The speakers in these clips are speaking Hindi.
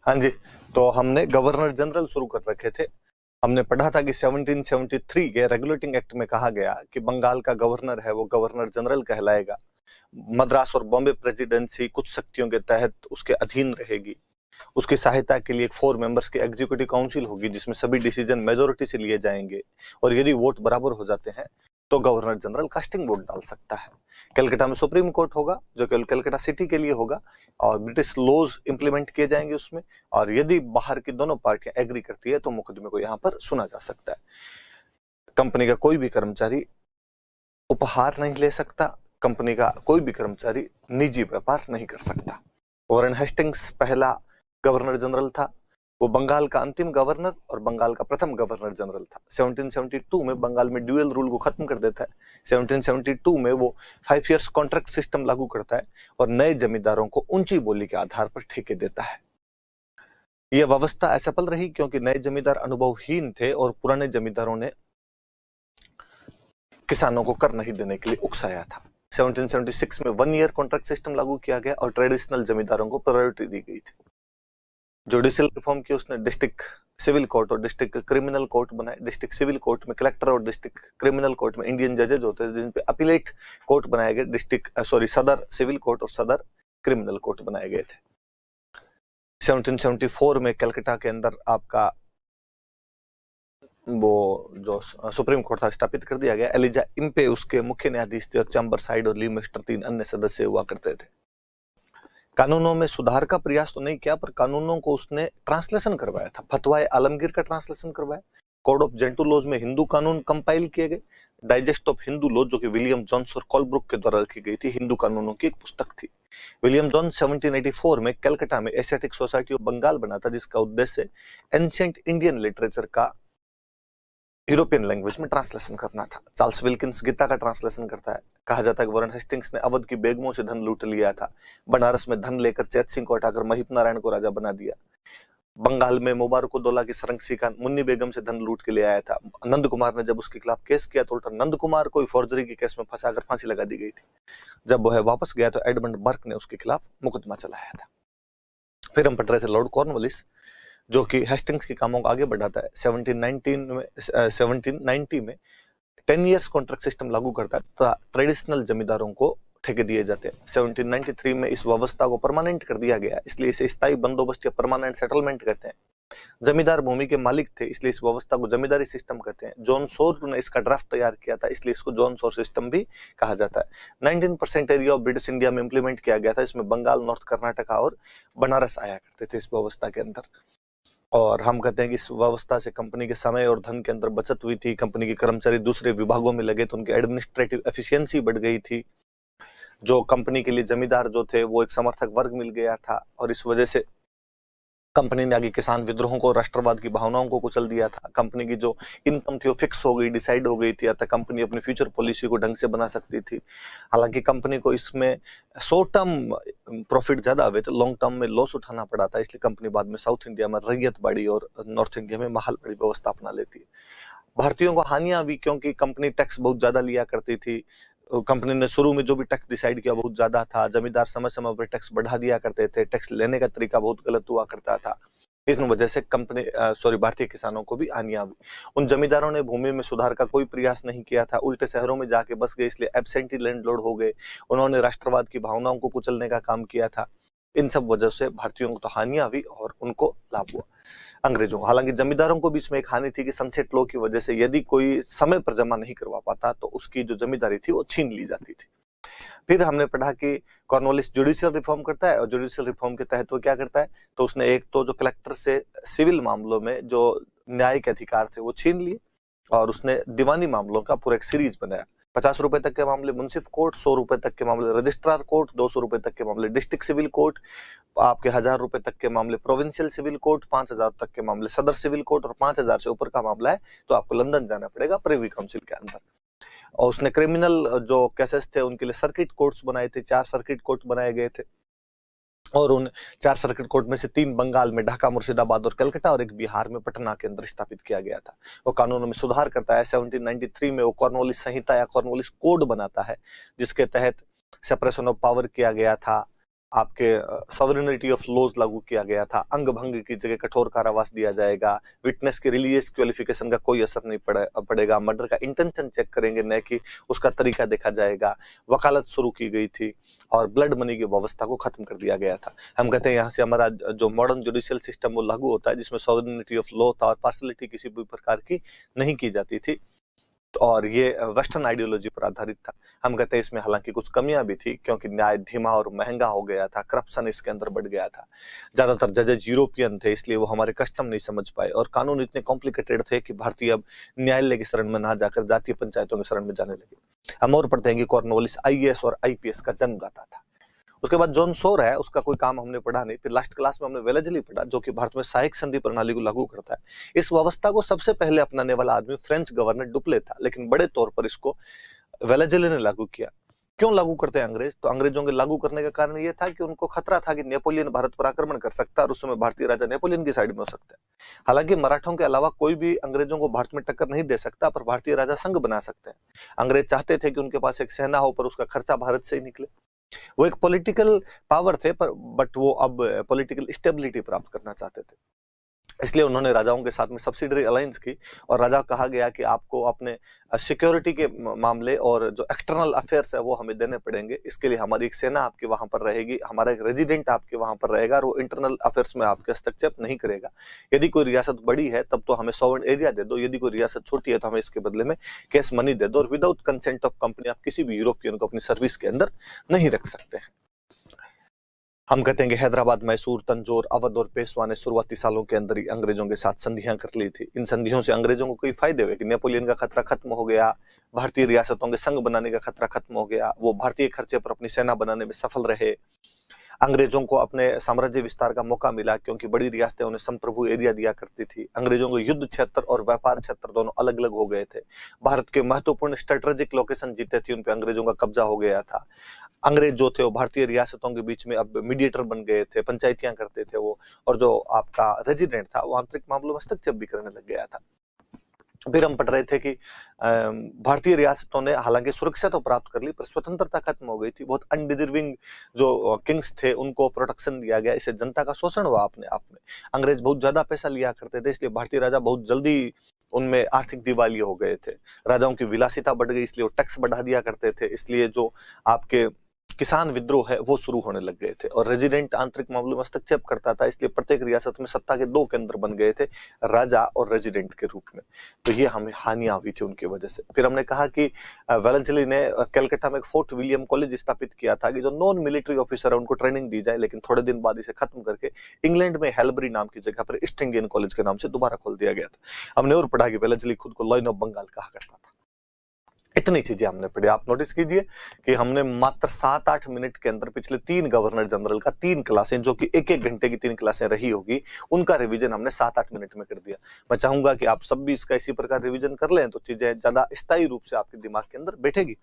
हाँ जी, तो हमने गवर्नर जनरल शुरू कर रखे थे। हमने पढ़ा था कि 1773 के रेगुलेटिंग एक्ट में कहा गया कि बंगाल का गवर्नर है वो गवर्नर जनरल कहलाएगा। मद्रास और बॉम्बे प्रेसिडेंसी कुछ शक्तियों के तहत उसके अधीन रहेगी। उसकी सहायता के लिए 4 मेंबर्स की एग्जीक्यूटिव काउंसिल होगी जिसमें सभी डिसीजन मेजोरिटी से लिए जाएंगे, और यदि वोट बराबर हो जाते हैं तो गवर्नर जनरल कास्टिंग वोट डाल सकता है। कलकत्ता में सुप्रीम कोर्ट होगा जो केवल कलकत्ता सिटी के लिए होगा, और ब्रिटिश लॉज इंप्लीमेंट किए जाएंगे उसमें, और यदि बाहर की दोनों पार्टियां एग्री करती है तो मुकदमे को यहाँ पर सुना जा सकता है। कंपनी का कोई भी कर्मचारी उपहार नहीं ले सकता, कंपनी का कोई भी कर्मचारी निजी व्यापार नहीं कर सकता। वॉरेन हेस्टिंग्स पहला गवर्नर जनरल था। वो बंगाल का अंतिम गवर्नर और बंगाल का प्रथम गवर्नर जनरल था। 1772 में बंगाल में ड्यूअल रूल को खत्म कर देता है। 1772 में वो 5 इयर्स कॉन्ट्रैक्ट सिस्टम लागू करता है और नए जमींदारों को ऊंची बोली के आधार पर ठेके देता है। यह व्यवस्था असफल रही क्योंकि नए जमींदार अनुभवहीन थे और पुराने जमींदारों ने किसानों को कर नहीं देने के लिए उकसाया था। 1776 में 1 ईयर कॉन्ट्रैक्ट सिस्टम लागू किया गया और ट्रेडिशनल जमींदारों को प्रायोरिटी दी गई थी। जुडिशियल रिफॉर्म की उसने डिस्ट्रिक्ट सिविल कोर्ट और डिस्ट्रिक्ट क्रिमिनल कोर्ट बनाए। डिस्ट्रिक्ट सिविल कोर्ट में कलेक्टर और डिस्ट्रिक्ट क्रिमिनल कोर्ट में इंडियन जजेज होते हैं, जिन पे अपीलेट कोर्ट बनाए गए। सदर सिविल कोर्ट और सदर क्रिमिनल कोर्ट बनाए गए थे। 1774 में कलकत्ता के अंदर आपका वो जो सुप्रीम कोर्ट था स्थापित कर दिया गया। एलिजा इम्पे उसके मुख्य न्यायाधीश थे और चैम्बर साइड और ली मिस्टर 3 अन्य सदस्य हुआ करते थे। कानूनों में सुधार का प्रयास तो नहीं किया, पर कानूनों को उसने ट्रांसलेशन करवाया था। फतवाए आलमगीर का ट्रांसलेशन करवाया। कोड ऑफ जेंटू लॉज में हिंदू कानून कंपाइल किए गए। डाइजेस्ट ऑफ हिंदू लॉ जो कि विलियम जोन्स और कॉलब्रुक के द्वारा लिखी गई थी, हिंदू कानूनों की एक पुस्तक थी। विलियम जोन्स 1784 में कलकत्ता में एशियाटिक सोसाइटी ऑफ बंगाल बना था, जिसका उद्देश्य एंशिएंट इंडियन लिटरेचर का यूरोपियन लैंग्वेज में ट्रांसलेशन करना था। चार्ल्स विल्किंस गीता का ट्रांसलेशन करता है। कहा जाता है कि वॉरेन हेस्टिंग्स ने अवध की बेगमों से धन लूट लिया था। बनारस में धन लेकर चैत सिंह को हटाकर महिप नारायण को राजा बना दिया। बंगाल में मुबारकुद्दौला की सरंगसी का मुन्नी बेगम से धन लूट के ले आया था। नंद कुमार ने जब उसके खिलाफ केस किया तो उल्टा नंद कुमार को फॉर्जरी के केस में फंसाकर फांसी लगा दी गई थी। जब वह वापस गया तो एडमंड बर्क ने उसके खिलाफ मुकदमा चलाया था। फिर हम पढ़ रहे थे लॉर्ड कॉर्नवालिस, जो कि हेस्टिंग्स के कामों को आगे बढ़ाता है। 1790 में 10 इयर्स कॉन्ट्रैक्ट सिस्टम लागू करता है तथा ट्रेडिशनल जमींदारों को ठेके दिए जाते हैं। 1793 में इस व्यवस्था को परमानेंट कर दिया गया, इसलिए इसे स्थायी बंदोबस्त या परमानेंट सेटलमेंट कहते हैं। जमींदार भूमि के मालिक थे, इसलिए इस व्यवस्था को जमींदारी सिस्टम कहते हैं। जॉन सोर ने इसका ड्राफ्ट तैयार किया था, इसलिए इसको जॉन सोर सिस्टम भी कहा जाता है। 19% एरिया ऑफ ब्रिटिश इंडिया में इंप्लीमेंट किया गया था। इसमें बंगाल, नॉर्थ कर्नाटका और बनारस आया करते थे इस व्यवस्था के अंदर। और हम कहते हैं कि इस व्यवस्था से कंपनी के समय और धन के अंदर बचत हुई थी। कंपनी के कर्मचारी दूसरे विभागों में लगे तो उनकी एडमिनिस्ट्रेटिव एफिशिएंसी बढ़ गई थी। जो कंपनी के लिए जमींदार जो थे वो एक समर्थक वर्ग मिल गया था, और इस वजह से कंपनी ने आगे किसान विद्रोहों को, राष्ट्रवाद की भावनाओं को कुचल दिया था। कंपनी की जो इनकम थी वो फिक्स हो गई, डिसाइड हो गई थी, अतः कंपनी अपनी फ्यूचर पॉलिसी को ढंग से बना सकती थी। हालांकि कंपनी को इसमें शॉर्ट टर्म प्रॉफिट ज्यादा हुए थे, लॉन्ग टर्म में लॉस उठाना पड़ा था, इसलिए कंपनी बाद में साउथ इंडिया में रैयत बाड़ी और नॉर्थ इंडिया में महलबाड़ी व्यवस्था अपना लेती है। भारतीयों को हानियां भी, क्योंकि कंपनी टैक्स बहुत ज्यादा लिया करती थी। कंपनी ने शुरू में जो भी टैक्स डिसाइड किया बहुत ज्यादा था। जमींदार समय समय पर टैक्स बढ़ा दिया करते थे। टैक्स लेने का तरीका बहुत गलत हुआ करता था। इस वजह से भारतीय किसानों को भी हानियां हुई। उन जमींदारों ने भूमि में सुधार का कोई प्रयास नहीं किया था, उल्टे शहरों में जाके बस गए, इसलिए एब्सेंटी लैंडलॉर्ड हो गए। उन्होंने राष्ट्रवाद की भावनाओं को कुचलने का काम किया था। इन सब वजह से भारतीयों को तो हानियां हुई और उनको लाभ हुआ अंग्रेजों को। हालांकि जमींदारों को भी इसमें एक हानि थी कि सनसेट लॉ की वजह से यदि कोई समय पर जमा नहीं करवा पाता तो उसकी जो जमींदारी थी वो छीन ली जाती थी। फिर हमने पढ़ा कि कॉर्नवालिस जुडिशियल रिफॉर्म करता है, और जुडिशियल रिफॉर्म के तहत वो क्या करता है, तो उसने एक तो जो कलेक्टर से सिविल मामलों में जो न्यायिक अधिकार थे वो छीन लिए, और उसने दीवानी मामलों का पूरा एक सीरीज बनाया। 50 रुपए तक के मामले मुंसिफ कोर्ट, 100 रुपए तक के मामले रजिस्ट्रार कोर्ट, 200 रुपए तक के मामले डिस्ट्रिक्ट सिविल कोर्ट, आपके 1000 रुपए तक के मामले प्रोविंशियल सिविल कोर्ट, 5000 तक के मामले सदर सिविल कोर्ट, और 5000 से ऊपर का मामला है तो आपको लंदन जाना पड़ेगा प्रिवी काउंसिल के अंदर। और उसने क्रिमिनल जो केसेस थे उनके लिए सर्किट कोर्ट्स बनाए थे। 4 सर्किट कोर्ट बनाए गए थे, और उन 4 सर्किट कोर्ट में से 3 बंगाल में ढाका, मुर्शिदाबाद और कलकत्ता, और एक बिहार में पटना के अंदर स्थापित किया गया था। वो कानूनों में सुधार करता है। 1793 में वो कॉर्नवालिस संहिता या कॉर्नवालिस कोड बनाता है, जिसके तहत सेपरेशन ऑफ पावर किया गया था। आपके सॉवरेनिटी ऑफ लॉज लागू किया गया था, अंग भंग की जगह कठोर कारावास दिया जाएगा, विटनेस के रिलीजियस क्वालिफिकेशन का कोई असर नहीं पड़ेगा, मर्डर का इंटेंशन चेक करेंगे न कि उसका तरीका देखा जाएगा, वकालत शुरू की गई थी और ब्लड मनी की व्यवस्था को खत्म कर दिया गया था। हम कहते हैं यहाँ से हमारा जो मॉडर्न जुडिशियल सिस्टम वो लागू होता है, जिसमें सॉवरेनिटी ऑफ लॉ था और पार्शलिटी किसी भी प्रकार की नहीं की जाती थी, और ये वेस्टर्न आइडियोलॉजी पर आधारित था। हम कहते हैं इसमें हालांकि कुछ कमियां भी थी, क्योंकि न्याय धीमा और महंगा हो गया था, करप्शन इसके अंदर बढ़ गया था, ज्यादातर जजेज यूरोपियन थे, इसलिए वो हमारे कस्टम नहीं समझ पाए, और कानून इतने कॉम्प्लिकेटेड थे कि भारतीय अब न्यायालय की शरण में ना जाकर जातीय पंचायतों की शरण में जाने लगे। हम और पढ़ते हैं कि कॉर्नवालिस आईएएस और आईपीएस का जन्मदाता था। उसके बाद जॉन सोर है, उसका कोई काम हमने पढ़ा नहीं। फिर लास्ट क्लास में हमने वेलेजली पढ़ा, जो कि भारत में सहायक संधि प्रणाली को लागू करता है। इस व्यवस्था को सबसे पहले अपनाने वाला आदमी फ्रेंच गवर्नर डुप्ले था, लेकिन बड़े तौर पर इसको वेलेजली ने लागू किया। क्यों लागू करते हैं अंग्रेज? तो अंग्रेजों के लागू करने का कारण यह था कि उनको खतरा था कि नेपोलियन भारत पर आक्रमण कर सकता है और उस समय भारतीय राजा नेपोलियन की साइड में हो सकता है। हालांकि मराठों के अलावा कोई भी अंग्रेजों को भारत में टक्कर नहीं दे सकता, पर भारतीय राजा संघ बना सकते हैं। अंग्रेज चाहते थे कि उनके पास एक सेना हो, पर उसका खर्चा भारत से ही निकले। वो एक पॉलिटिकल पावर थे, पर बट वो अब पॉलिटिकल स्टेबिलिटी प्राप्त करना चाहते थे, इसलिए उन्होंने राजाओं के साथ में सब्सिडरी अलायंस की, और राजा कहा गया कि आपको अपने सिक्योरिटी के मामले और जो एक्सटर्नल अफेयर्स है वो हमें देने पड़ेंगे। इसके लिए हमारी एक सेना आपके वहां पर रहेगी, हमारा एक रेजिडेंट आपके वहां पर रहेगा, और वो इंटरनल अफेयर्स में आपके हस्तक्षेप नहीं करेगा। यदि कोई रियासत बड़ी है तब तो हमें सॉवरेन एरिया दे दो, यदि कोई रियासत छोटी है तो हमें इसके बदले में कैश मनी दे दो, और विदाउट कंसेंट ऑफ कंपनी आप किसी भी यूरोपियन को अपनी सर्विस के अंदर नहीं रख सकते हैं। हम कहते हैं कि हैदराबाद, मैसूर, तंजौर, अवध और पेशवा ने शुरुआती सालों के अंदर ही अंग्रेजों के साथ संधियां कर ली थी। इन संधियों से अंग्रेजों को कई फायदे हुए कि नेपोलियन का खतरा खत्म हो गया, भारतीय रियासतों के संघ बनाने का खतरा खत्म हो गया, वो भारतीय खर्चे पर अपनी सेना बनाने में सफल रहे, अंग्रेजों को अपने साम्राज्य विस्तार का मौका मिला, क्योंकि बड़ी रियासतें उन्हें संप्रभु एरिया दिया करती थी। अंग्रेजों को युद्ध क्षेत्र और व्यापार क्षेत्र दोनों अलग अलग हो गए थे। भारत के महत्वपूर्ण स्ट्रेटेजिक लोकेशन जीते थे, उन पे अंग्रेजों का कब्जा हो गया था। अंग्रेज जो थे वो भारतीय रियासतों के बीच में अब मीडिएटर बन गए थे, पंचायतियां करते थे वो, और जो आपका रेजिडेंट था वो आंतरिक मामलों में हस्तक्षेप भी करने लग गया था। फिर हम पढ़ रहे थे कि भारतीय रियासतों ने हालांकि सुरक्षा तो प्राप्त कर ली, पर स्वतंत्रता खत्म हो गई थी। बहुत अनडिजर्विंग जो किंग्स थे उनको प्रोटेक्शन दिया गया, इससे जनता का शोषण हुआ अपने आप में। अंग्रेज बहुत ज्यादा पैसा लिया करते थे, इसलिए भारतीय राजा बहुत जल्दी उनमें आर्थिक दिवालिया हो गए थे। राजाओं की विलासिता बढ़ गई, इसलिए वो टैक्स बढ़ा दिया करते थे, इसलिए जो आपके किसान विद्रोह है वो शुरू होने लग गए थे। और रेजिडेंट आंतरिक मामलों में हस्तक्षेप करता था, इसलिए प्रत्येक रियासत में सत्ता के दो केंद्र बन गए थे, राजा और रेजिडेंट के रूप में। तो ये हमें हानियां हुई थी उनकी वजह से। फिर हमने कहा कि वेलेस्ली ने कलकत्ता में एक फोर्ट विलियम कॉलेज स्थापित किया था कि जो नॉन मिलिट्री ऑफिसर है उनको ट्रेनिंग दी जाए, लेकिन थोड़े दिन बाद इसे खत्म करके इंग्लैंड में हेल्बरी नाम की जगह पर ईस्ट इंडियन कॉलेज के नाम से दोबारा खोल दिया गया था। हमने और पढ़ा कि वेलेस्ली खुद को लॉयन ऑफ बंगाल कहा करता था। इतनी चीजें हमने पढ़ी। आप नोटिस कीजिए कि हमने मात्र 7-8 मिनट के अंदर पिछले 3 गवर्नर जनरल का 3 क्लासें, जो कि 1-1 घंटे की 3 क्लासें रही होगी, उनका रिवीजन हमने 7-8 मिनट में कर दिया। मैं चाहूंगा कि आप सब भी इसका इसी प्रकार रिवीजन कर लें, तो चीजें ज्यादा स्थायी रूप से आपके दिमाग के अंदर बैठेगी।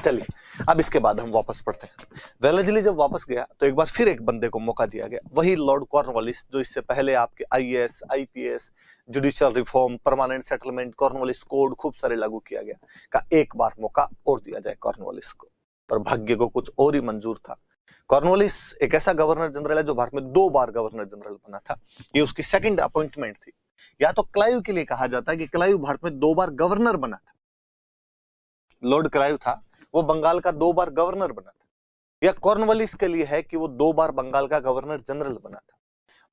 चलिए अब इसके बाद हम वापस पढ़ते हैं। वेलेस्ली जब वापस गया तो एक बार फिर एक बंदे को मौका दिया गया, वही लॉर्ड कॉर्नवालिस, जो इससे पहले आपके IAS, IPS, judicial reform, permanent settlement, Cornwallis code खूब सारे लागू किया गया, का एक बार मौका और दिया जाए कॉर्नवालिस को। पर भाग्य को कुछ और ही मंजूर था। कॉर्नवालिस एक ऐसा गवर्नर जनरल है जो भारत में 2 बार गवर्नर जनरल बना था। ये उसकी सेकंड अपॉइंटमेंट थी। या तो क्लाइव के लिए कहा जाता है कि क्लाइव भारत में 2 बार गवर्नर बना था, लॉर्ड क्लाइव था, वो बंगाल का 2 बार गवर्नर बना था। या कॉर्नवालिस के लिए है कि वो 2 बार बंगाल का गवर्नर जनरल बना था।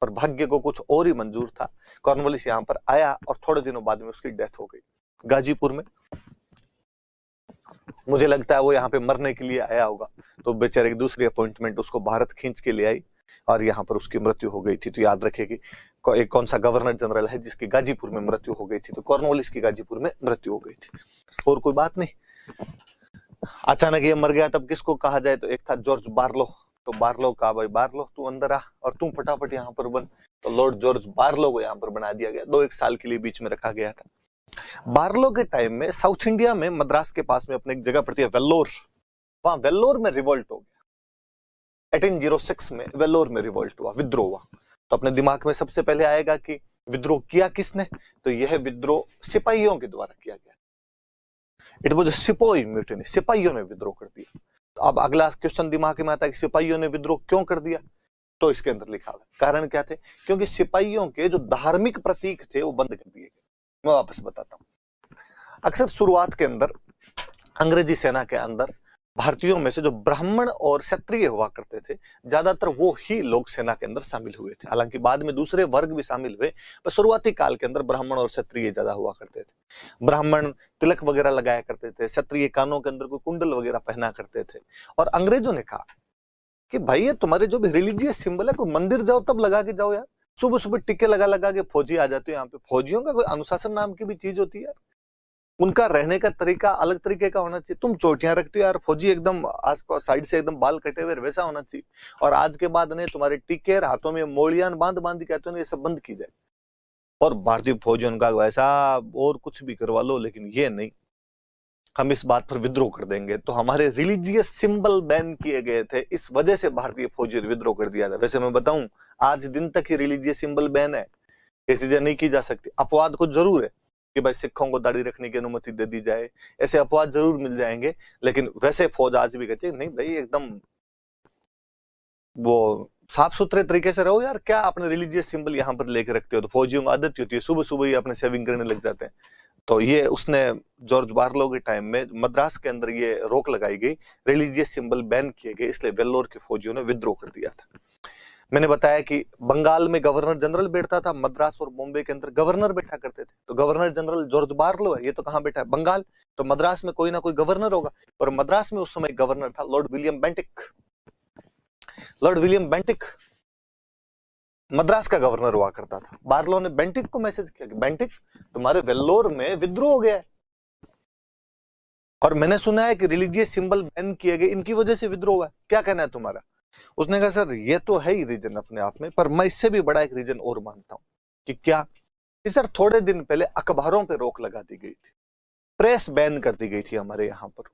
पर भाग्य को कुछ और ही मंजूर था। कॉर्नवालिस यहां पर आया और थोड़े दिनों बाद में उसकी डेथ हो गई गाजीपुर में। मुझे लगता है वो यहाँ पे मरने के लिए आया होगा, तो बेचारे की दूसरी अपॉइंटमेंट उसको भारत खींच के ले आई और यहाँ पर उसकी मृत्यु हो गई थी। तो याद रखिए कि एक कौन सा गवर्नर जनरल है जिसकी गाजीपुर में मृत्यु हो गई थी, तो कॉर्नवालिस की गाजीपुर में मृत्यु हो गई थी। और कोई बात नहीं। अचानक ये मर गया, तब किसको कहा जाए? तो एक था जॉर्ज बार्लो। तो बार्लो कहा, भाई बार्लो तू अंदर आ और तू फटाफट यहाँ पर बन। तो लॉर्ड जॉर्ज बार्लो को यहाँ पर बना दिया गया, 2-1 साल के लिए बीच में रखा गया था। बार्लो के टाइम में साउथ इंडिया में मद्रास के पास में अपने एक जगह पड़ती है वेल्लोर, वहां वेल्लोर में रिवोल्ट हो गया। 1806 में वेल्लोर में रिवोल्ट हुआ, विद्रोह हुआ। तो अपने दिमाग में सबसे पहले आएगा कि विद्रोह किया किसने? तो यह विद्रोह सिपाहियों के द्वारा किया गया। इट वाज सिपोई म्यूटिनी, सिपाहियों ने विद्रोह कर दिया। अब अगला क्वेश्चन दिमाग में आता है कि सिपाहियों ने विद्रोह क्यों कर दिया, तो इसके अंदर लिखा हुआ कारण क्या थे, क्योंकि सिपाहियों के जो धार्मिक प्रतीक थे वो बंद कर दिए गए। मैं वापस बताता हूं। अक्सर शुरुआत के अंदर अंग्रेजी सेना के अंदर भारतीयों में से जो ब्राह्मण और क्षत्रिय हुआ करते थे, ज्यादातर वो ही लोग सेना के अंदर शामिल हुए थे। हालांकि बाद में दूसरे वर्ग भी शामिल हुए, पर शुरुआती काल के अंदर ब्राह्मण और क्षत्रिय ज्यादा हुआ करते थे। ब्राह्मण तिलक वगैरह लगाया करते थे, क्षत्रिय कानों के अंदर कोई कुंडल वगैरह पहना करते थे। और अंग्रेजों ने कहा कि भाई ये तुम्हारे जो भी रिलीजियस सिंबल है, कोई मंदिर जाओ तब लगा के जाओ यार, सुबह सुबह टिक्के लगा लगा के फौजी आ जाते हैं यहाँ पे। फौजियों का कोई अनुशासन नाम की भी चीज होती है, उनका रहने का तरीका अलग तरीके का होना चाहिए। तुम चोटियां रखते हो यार, फौजी एकदम आसपास साइड से एकदम बाल कटे हुए वैसा होना चाहिए। और आज के बाद ने तुम्हारे टिक्के हाथों में मोलियान बांध बांध कहते हो, ये सब बंद की जाए। और भारतीय फौजी उनका वैसा और कुछ भी करवा लो, लेकिन ये नहीं, हम इस बात पर विद्रोह कर देंगे। तो हमारे रिलीजियस सिंबल बैन किए गए थे, इस वजह से भारतीय फौजियों ने विद्रोह कर दिया था। वैसे मैं बताऊं, आज दिन तक ही रिलीजियस सिंबल बैन है, ये चीजें नहीं की जा सकती। अपवाद कुछ जरूर है कि भाई सिखों को दाढ़ी रखने की अनुमति दे दी जाए, ऐसे अपवाद जरूर मिल जाएंगे, लेकिन वैसे फौज आज भी कहती है नहीं भाई एकदम वो साफ सुथरे तरीके से रहो यार, क्या अपने रिलीजियस सिंबल यहाँ पर लेके रखते हो। तो फौजियों को आदत होती है सुबह सुबह ही अपने सेविंग करने लग जाते हैं। तो ये उसने जॉर्ज बार्लो के टाइम में मद्रास के अंदर ये रोक लगाई गई, रिलीजियस सिंबल बैन किए गए, इसलिए वेल्लोर के फौजियों ने विद्रोह कर दिया था। मैंने बताया कि बंगाल में गवर्नर जनरल बैठता था, मद्रास और बॉम्बे के अंदर गवर्नर बैठा करते थे। तो गवर्नर जनरल जॉर्ज बार्लो है, ये तो कहां बैठा है, बंगाल। तो मद्रास में कोई ना कोई गवर्नर होगा, और मद्रास में उस समय गवर्नर था Lord William Bentinck. Lord William Bentinck Madras का गवर्नर हुआ करता था। बार्लो ने बेंटिक को मैसेज किया कि बेंटिक तुम्हारे वेल्लोर में विद्रोह हो गया है, और मैंने सुना है कि रिलीजियस सिंबल बैन किए गए, इनकी वजह से विद्रोह हुआ है, क्या कहना है तुम्हारा। उसने कहा सर ये तो है ही रीजन अपने आप में, पर मैं इससे भी बड़ा एक रीजन और मानता हूं। कि क्या कि सर थोड़े दिन पहले अखबारों पे रोक लगा दी गई थी, प्रेस बैन कर दी गई थी हमारे यहां पर,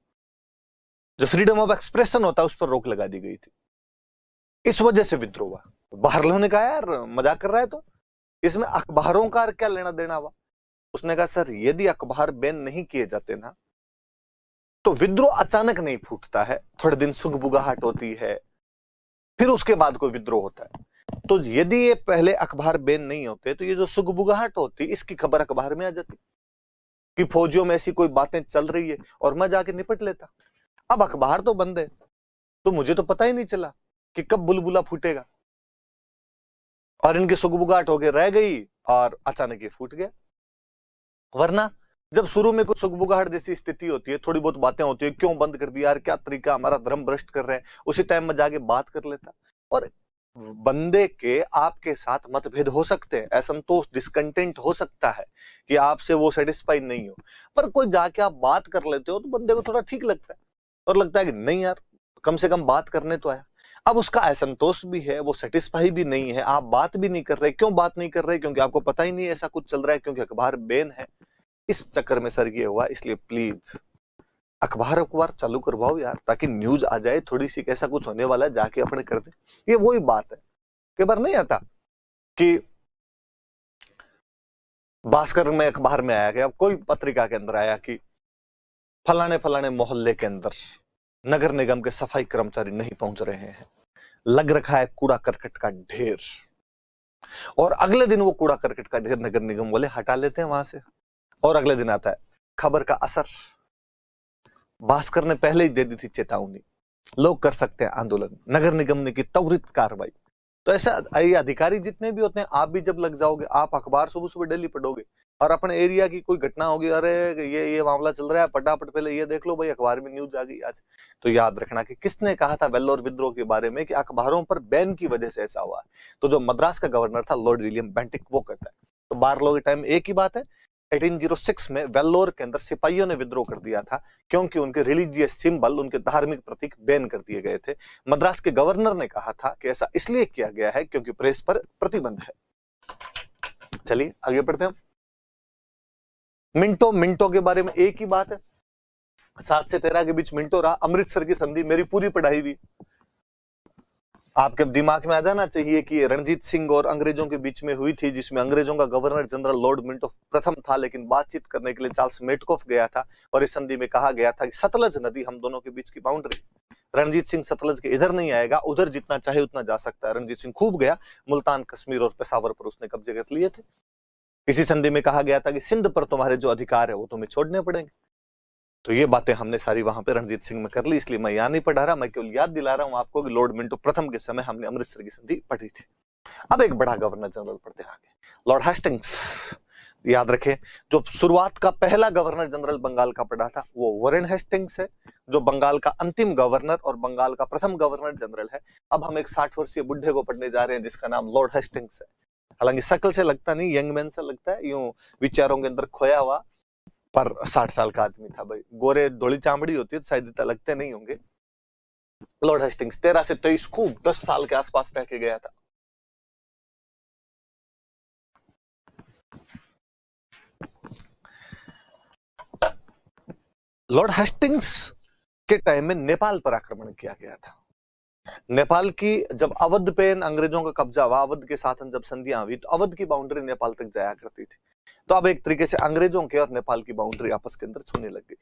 जो फ्रीडम ऑफ एक्सप्रेशन होता है उस पर रोक लगा दी गई थी, इस वजह से विद्रोह हुआ। बाहरलों ने कहा यार मजाक कर रहा है तो, इसमें अखबारों का क्या लेना देना हुआ। उसने कहा सर यदि अखबार बैन नहीं किए जाते ना, तो विद्रोह अचानक नहीं फूटता है, थोड़े दिन सुगबुगाहट होती है, फिर उसके बाद कोई विद्रोह होता है। तो यदि ये पहले अखबार बैन नहीं होते, तो ये जो सुगबुगाहट होती इसकी खबर अखबार में आ जाती कि फौजियों में ऐसी कोई बातें चल रही है, और मैं जाके निपट लेता। अब अखबार तो बंद है, तो मुझे तो पता ही नहीं चला कि कब बुलबुला फूटेगा, और इनकी सुगबुगाहट होके रह गई और अचानक ये फूट गया। वरना जब शुरू में कुछ सुगबुगाहट जैसी स्थिति होती है, थोड़ी बहुत बातें होती है, क्यों बंद कर दिया यार, क्या तरीका, हमारा धर्म भ्रष्ट कर रहे हैं, उसी टाइम में जाके बात कर लेता। और बंदे के आपके साथ मतभेद हो सकते हैं, असंतोष डिस्कंटेंट हो सकता है कि आपसे वो सेटिस्फाई नहीं हो, पर कोई जाके आप बात कर लेते हो तो बंदे को थोड़ा ठीक लगता है, और लगता है कि नहीं यार कम से कम बात करने तो आया। अब उसका असंतोष भी है, वो सेटिस्फाई भी नहीं है, आप बात भी नहीं कर रहे। क्यों बात नहीं कर रहे, क्योंकि आपको पता ही नहीं ऐसा कुछ चल रहा है, क्योंकि अखबार बैन है। इस चक्कर में सर ये हुआ। इसलिए प्लीज अखबार चालू करवाओ यार, ताकि न्यूज आ जाए थोड़ी सी, कैसा कुछ होने वाला है जाके अपने कर दे। ये वही बात है, कई बार नहीं आता कि भास्कर में अखबार में आया, कि अब कोई पत्रिका के अंदर आया कि फलाने फलाने मोहल्ले के अंदर नगर निगम के सफाई कर्मचारी नहीं पहुंच रहे हैं, लग रखा है कूड़ा करकट का ढेर, और अगले दिन वो कूड़ा करकट का ढेर नगर निगम वाले हटा लेते हैं वहां से, और अगले दिन आता है खबर का असर। भास्कर ने पहले ही दे दी थी चेतावनी, लोग कर सकते हैं आंदोलन, नगर निगम ने की त्वरित कार्रवाई। तो ऐसा ये अधिकारी जितने भी होते हैं, आप भी जब लग जाओगे, आप अखबार सुबह सुबह डेली पढ़ोगे, और अपने एरिया की कोई घटना होगी, अरे ये मामला चल रहा है, फटाफट पहले ये देख लो भाई, अखबार में न्यूज आ गई आज। तो याद रखना कि किसने कहा था वेल्लोर विद्रोह के बारे में कि अखबारों पर बैन की वजह से ऐसा हुआ। तो जो मद्रास का गवर्नर था लॉर्ड विलियम बेंटिक, वो कहता है। तो बार्लो के टाइम एक ही बात है, 1806 में वेल्लोर के अंदर सिपाहियों ने विद्रोह कर दिया था, क्योंकि उनके रिलीजियस सिंबल, उनके धार्मिक प्रतीक बैन कर दिए गए थे। मद्रास के गवर्नर ने कहा था कि ऐसा इसलिए किया गया है क्योंकि प्रेस पर प्रतिबंध है। चलिए आगे बढ़ते हैं। मिंटो के बारे में एक ही बात है, 7 से 13 के बीच मिंटो रहा। अमृतसर की संधि मेरी पूरी पढ़ाई हुई, आपके दिमाग में आ जाना चाहिए कि रणजीत सिंह और अंग्रेजों के बीच में हुई थी, जिसमें अंग्रेजों का गवर्नर जनरल लॉर्ड मिंटो प्रथम था, लेकिन बातचीत करने के लिए चार्ल्स मेटकॉफ गया था, और इस संधि में कहा गया था कि सतलज नदी हम दोनों के बीच की बाउंड्री। रणजीत सिंह सतलज के इधर नहीं आएगा, उधर जितना चाहे उतना जा सकता है। रणजीत सिंह खूब गया, मुल्तान, कश्मीर और पेशावर पर उसने कब्जे कर लिए थे। इसी संधि में कहा गया था कि सिंध पर तुम्हारे जो अधिकार है वो तुम्हें छोड़ने पड़ेंगे। तो ये बातें हमने सारी वहां पे रणजीत सिंह में कर ली, इसलिए मैं यहाँ नहीं पढ़ा रहा, मैं केवल याद दिला रहा हूं आपको कि लॉर्ड मिंटो प्रथम के समय हमने अमृतसर की संधि पढ़ी थी। अब एक बड़ा गवर्नर जनरल पढ़ते हैं आगे, लॉर्ड हेस्टिंग्स। याद रखें, जो शुरुआत का पहला गवर्नर जनरल बंगाल का पड़ा था वो वॉरेन हेस्टिंग्स है, जो बंगाल का अंतिम गवर्नर और बंगाल का प्रथम गवर्नर जनरल है। अब हम एक 60 वर्षीय बुढ़े को पढ़ने जा रहे हैं जिसका नाम लॉर्ड हेस्टिंग्स है। हालांकि शक्ल से लगता नहीं, यंग मैन से लगता है, यूं विचारों के अंदर खोया हुआ, पर 60 साल का आदमी था भाई। गोरे धोली चामड़ी होती है तो शायद इतना लगते नहीं होंगे। लॉर्ड हेस्टिंग्स 13 से 23 खूब 10 साल के आसपास रह के गया था। लॉर्ड हेस्टिंग्स के टाइम में नेपाल पर आक्रमण किया गया था। नेपाल की जब अवध पे अंग्रेजों का कब्जा हुआ, अवध के साथ जब संधियां हुई, तो अवध की बाउंड्री नेपाल तक जाया करती थी। तो अब एक तरीके से अंग्रेजों के और नेपाल की बाउंड्री आपस के अंदर छूने लग गई।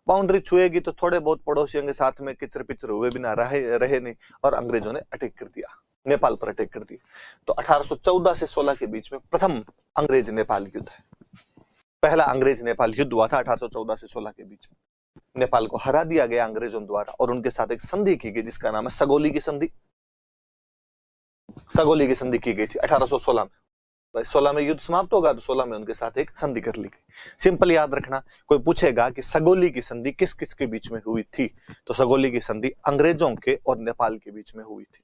बाउंड्री छुएगी तो थोड़े बहुत पड़ोसियों के साथ में किचर पिचर हुए बिना रहे नहीं, और अंग्रेजों ने अटैक कर दिया, नेपाल पर अटैक कर दिया। तो 1814 से 16 के बीच में प्रथम अंग्रेज नेपाल युद्ध है। पहला अंग्रेज नेपाल युद्ध हुआ था 1814 से 16 के बीच में। नेपाल को हरा दिया गया अंग्रेजों द्वारा और उनके साथ एक संधि की गई जिसका नाम है सगोली की संधि। सगोली की संधि की गई थी 1816 में। 16 में युद्ध समाप्त होगा तो 16 में उनके साथ एक संधि कर ली गई। सिंपल याद रखना, कोई पूछेगा कि सगोली की संधि किस किस के बीच में हुई थी, तो सगोली की संधि अंग्रेजों के और नेपाल के बीच में हुई थी।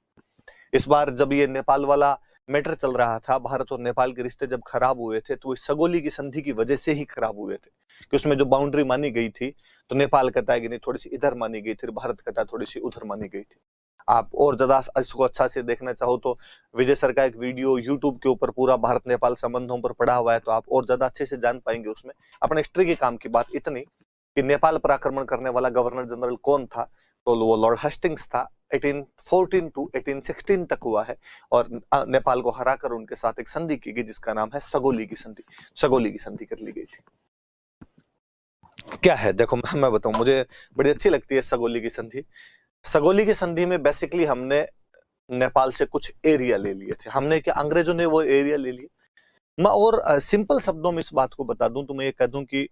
इस बार जब ये नेपाल वाला मैटर चल रहा था, भारत और नेपाल के रिश्ते जब खराब हुए थे, तो इस सगोली की संधि की वजह से ही खराब हुए थे कि उसमें जो बाउंड्री मानी गई थी, तो नेपाल कहता है कि नहीं थोड़ी सी इधर मानी गई थी, भारत कहता है थोड़ी सी उधर मानी गई थी। आप और ज्यादा इसको अच्छा से देखना चाहो तो विजय सर का एक वीडियो यूट्यूब के ऊपर पूरा भारत नेपाल संबंधों पर पड़ा हुआ है, तो आप और ज्यादा अच्छे से जान पाएंगे उसमें। अपने हिस्ट्री के काम की बात इतनी कि नेपाल पर आक्रमण करने वाला गवर्नर जनरल कौन था, तो वो लॉर्ड हेस्टिंग्स था। 1814 टू 1816 तक हुआ है और नेपाल को हराकर उनके साथ एक संधि की गई जिसका नाम है सगोली की संधि। सगोली की संधि कर ली गई थी। क्या है देखो, मैं बताऊं, मुझे बड़ी अच्छी लगती है सगोली की संधि। सगोली की संधि में बेसिकली हमने नेपाल से कुछ एरिया ले लिए थे। हमने क्या, अंग्रेजों ने वो एरिया ले लिए। मैं और सिंपल शब्दों में इस बात को बता दूं तो मैं ये कह दूं कि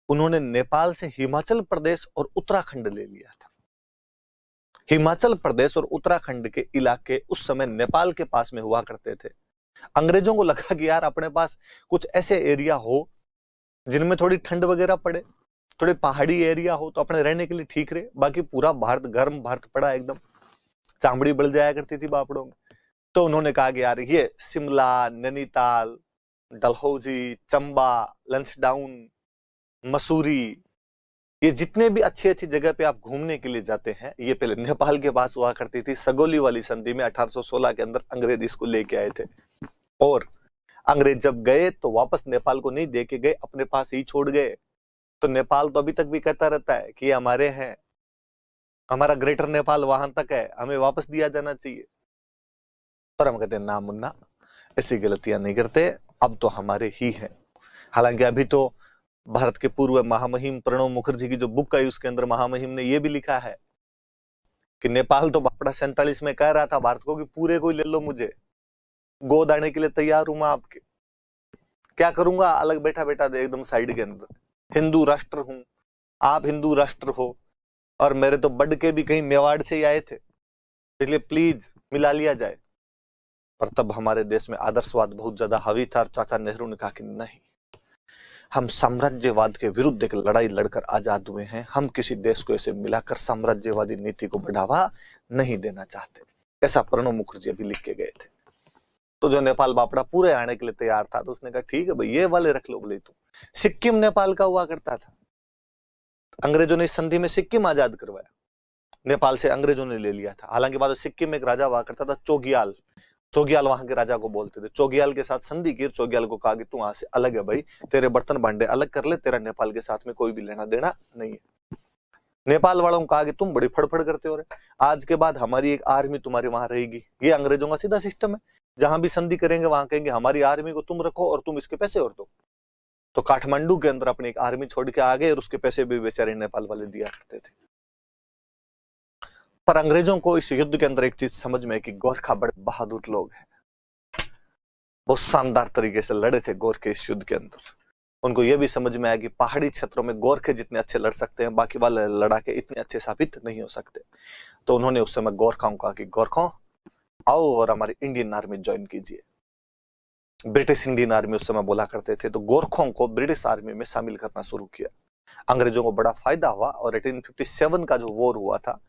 उन्होंने नेपाल से हिमाचल प्रदेश और उत्तराखंड ले लिया था। हिमाचल प्रदेश और उत्तराखंड के इलाके उस समय नेपाल के पास में हुआ करते थे। अंग्रेजों को लगा कि यार अपने पास कुछ ऐसे एरिया हो जिनमें थोड़ी ठंड वगैरह पड़े, थोड़े पहाड़ी एरिया हो तो अपने रहने के लिए ठीक रहे। बाकी पूरा भारत गर्म, भारत पड़ा एकदम, चामड़ी बढ़ जाया करती थी बापड़ों में। तो उन्होंने कहा कि यार ये शिमला, नैनीताल, डलहौजी, चंबा, लंसडाउन, मसूरी, ये जितने भी अच्छी अच्छी जगह पे आप घूमने के लिए जाते हैं, ये पहले नेपाल के पास हुआ करती थी। सगोली वाली संधि में 1816 के अंदर अंग्रेज इसको लेके आए थे और अंग्रेज जब गए तो वापस नेपाल को नहीं दे के गए, अपने पास ही छोड़ गए। तो नेपाल तो अभी तक भी कहता रहता है कि ये हमारे हैं, हमारा ग्रेटर नेपाल वहां तक है, हमें वापस दिया जाना चाहिए। पर हम कहते हैं ना मुन्ना, ऐसी गलतियां नहीं करते, अब तो हमारे ही हैं। हालांकि अभी तो भारत के पूर्व महामहिम प्रणब मुखर्जी की जो बुक आई उसके अंदर महामहिम ने यह भी लिखा है कि नेपाल तो बापड़ा 47 में कह रहा था भारत को कि पूरे को ले लो, मुझे गोद आने के लिए तैयार हूं मैं आपके, क्या करूंगा, अलग बैठा बैठा दे एकदम साइड के अंदर। हिंदू राष्ट्र हूं, आप हिंदू राष्ट्र हो, और मेरे तो बढ़ के भी कहीं मेवाड़ से ही आए थे, इसलिए प्लीज मिला लिया जाए। पर तब हमारे देश में आदर्शवाद बहुत ज्यादा हावी था। चाचा नेहरू ने कहा कि नहीं, हम साम्राज्यवाद के विरुद्ध एक लड़ाई लड़कर आजाद हुए हैं, हम किसी देश को ऐसे मिलाकर साम्राज्यवादी नीति को बढ़ावा नहीं देना चाहते। ऐसा प्रणब मुखर्जी अभी लिख के गए थे। तो जो नेपाल बापड़ा पूरे आने के लिए तैयार था, तो उसने कहा ठीक है भाई, ये वाले रख लो बोले। तुम सिक्किम नेपाल का हुआ करता था, अंग्रेजों ने इस संधि में सिक्किम आजाद करवाया, नेपाल से अंग्रेजों ने ले लिया था। हालांकि बाद सिक्किम में एक राजा हुआ करता था चोगियाल, चोगियाल वहां के राजा को बोलते थे। चोगियाल के साथ संधि की, चोगियाल को कहा कि तू वहां से अलग है भाई, तेरे बर्तन भांडे अलग कर ले, तेरा नेपाल के साथ में कोई भी लेना देना नहीं है। नेपाल वालों को कहा कि तुम बड़ी फड़फड़ करते हो रहे, आज के बाद हमारी एक आर्मी तुम्हारी वहां रहेगी। ये अंग्रेजों का सीधा सिस्टम है, जहां भी संधि करेंगे वहां कहेंगे हमारी आर्मी को तुम रखो और तुम इसके पैसे और दो। तो काठमांडू के अंदर अपनी एक आर्मी छोड़ के आ गए और उसके पैसे भी बेचारे नेपाल वाले दिया करते थे। पर अंग्रेजों को इस युद्ध के अंदर एक चीज समझ में है कि गोरखा बड़े बहादुर लोग हैं, बहुत शानदार तरीके से लड़े थे गोरखे इस युद्ध के अंदर। उनको यह भी समझ में आया कि पहाड़ी क्षेत्रों में गोरखे जितने अच्छे लड़ सकते हैं, बाकी वाले लड़ाके इतने अच्छे साबित नहीं हो सकते। तो उन्होंने उस समय गोरखाओं को कहा कि गोरखों आओ और हमारी इंडियन आर्मी ज्वाइन कीजिए। ब्रिटिश इंडियन आर्मी उस समय बोला करते थे, तो गोरखों को ब्रिटिश आर्मी में शामिल करना शुरू किया। अंग्रेजों को बड़ा फायदा हुआ और 1857 का जो वॉर हुआ था,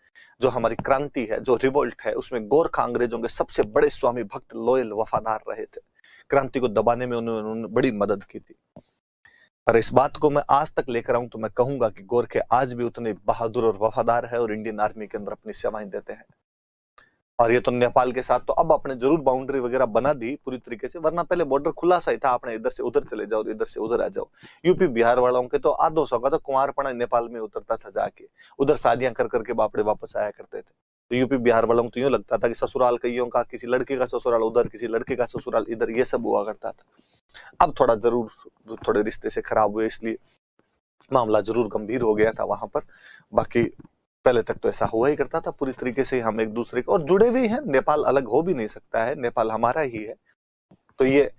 जो हमारी क्रांति है, जो रिवोल्ट है, उसमें गोरखा अंग्रेजों के सबसे बड़े स्वामी भक्त, लॉयल, वफादार रहे थे। क्रांति को दबाने में उन्होंने बड़ी मदद की थी। पर इस बात को मैं आज तक लेकर आऊं तो मैं कहूंगा कि गोरखे आज भी उतने बहादुर और वफादार है और इंडियन आर्मी के अंदर अपनी सेवाएं देते हैं। और ये तो नेपाल के साथ तो अब आपने जरूर बाउंड्री वगैरह बना दी पूरी तरीके से, वरना पहले बॉर्डर खुला सा ही था, आपने इधर से उधर चले जाओ, इधर से उधर आ जाओ। यूपी बिहार वालों के तो आधो सौ का तो कुंवारपना नेपाल में उतरता था, जाके उधर शादियां कर करके बापड़े वापस आया करते थे। तो यूपी बिहार वालों को तो यूं लगता था कि ससुराल कईयों का, किसी लड़के का ससुराल उधर, किसी लड़के का ससुराल इधर, ये सब हुआ करता था। अब थोड़ा जरूर थोड़े रिश्ते से खराब हुए, इसलिए मामला जरूर गंभीर हो गया था वहां पर। बाकी पहले तक तो ऐसा हुआ ही करता था, पूरी तरीके से हम एक दूसरे को और जुड़े हुए हैं। नेपाल अलग हो भी नहीं सकता है, नेपाल हमारा ही है। तो ये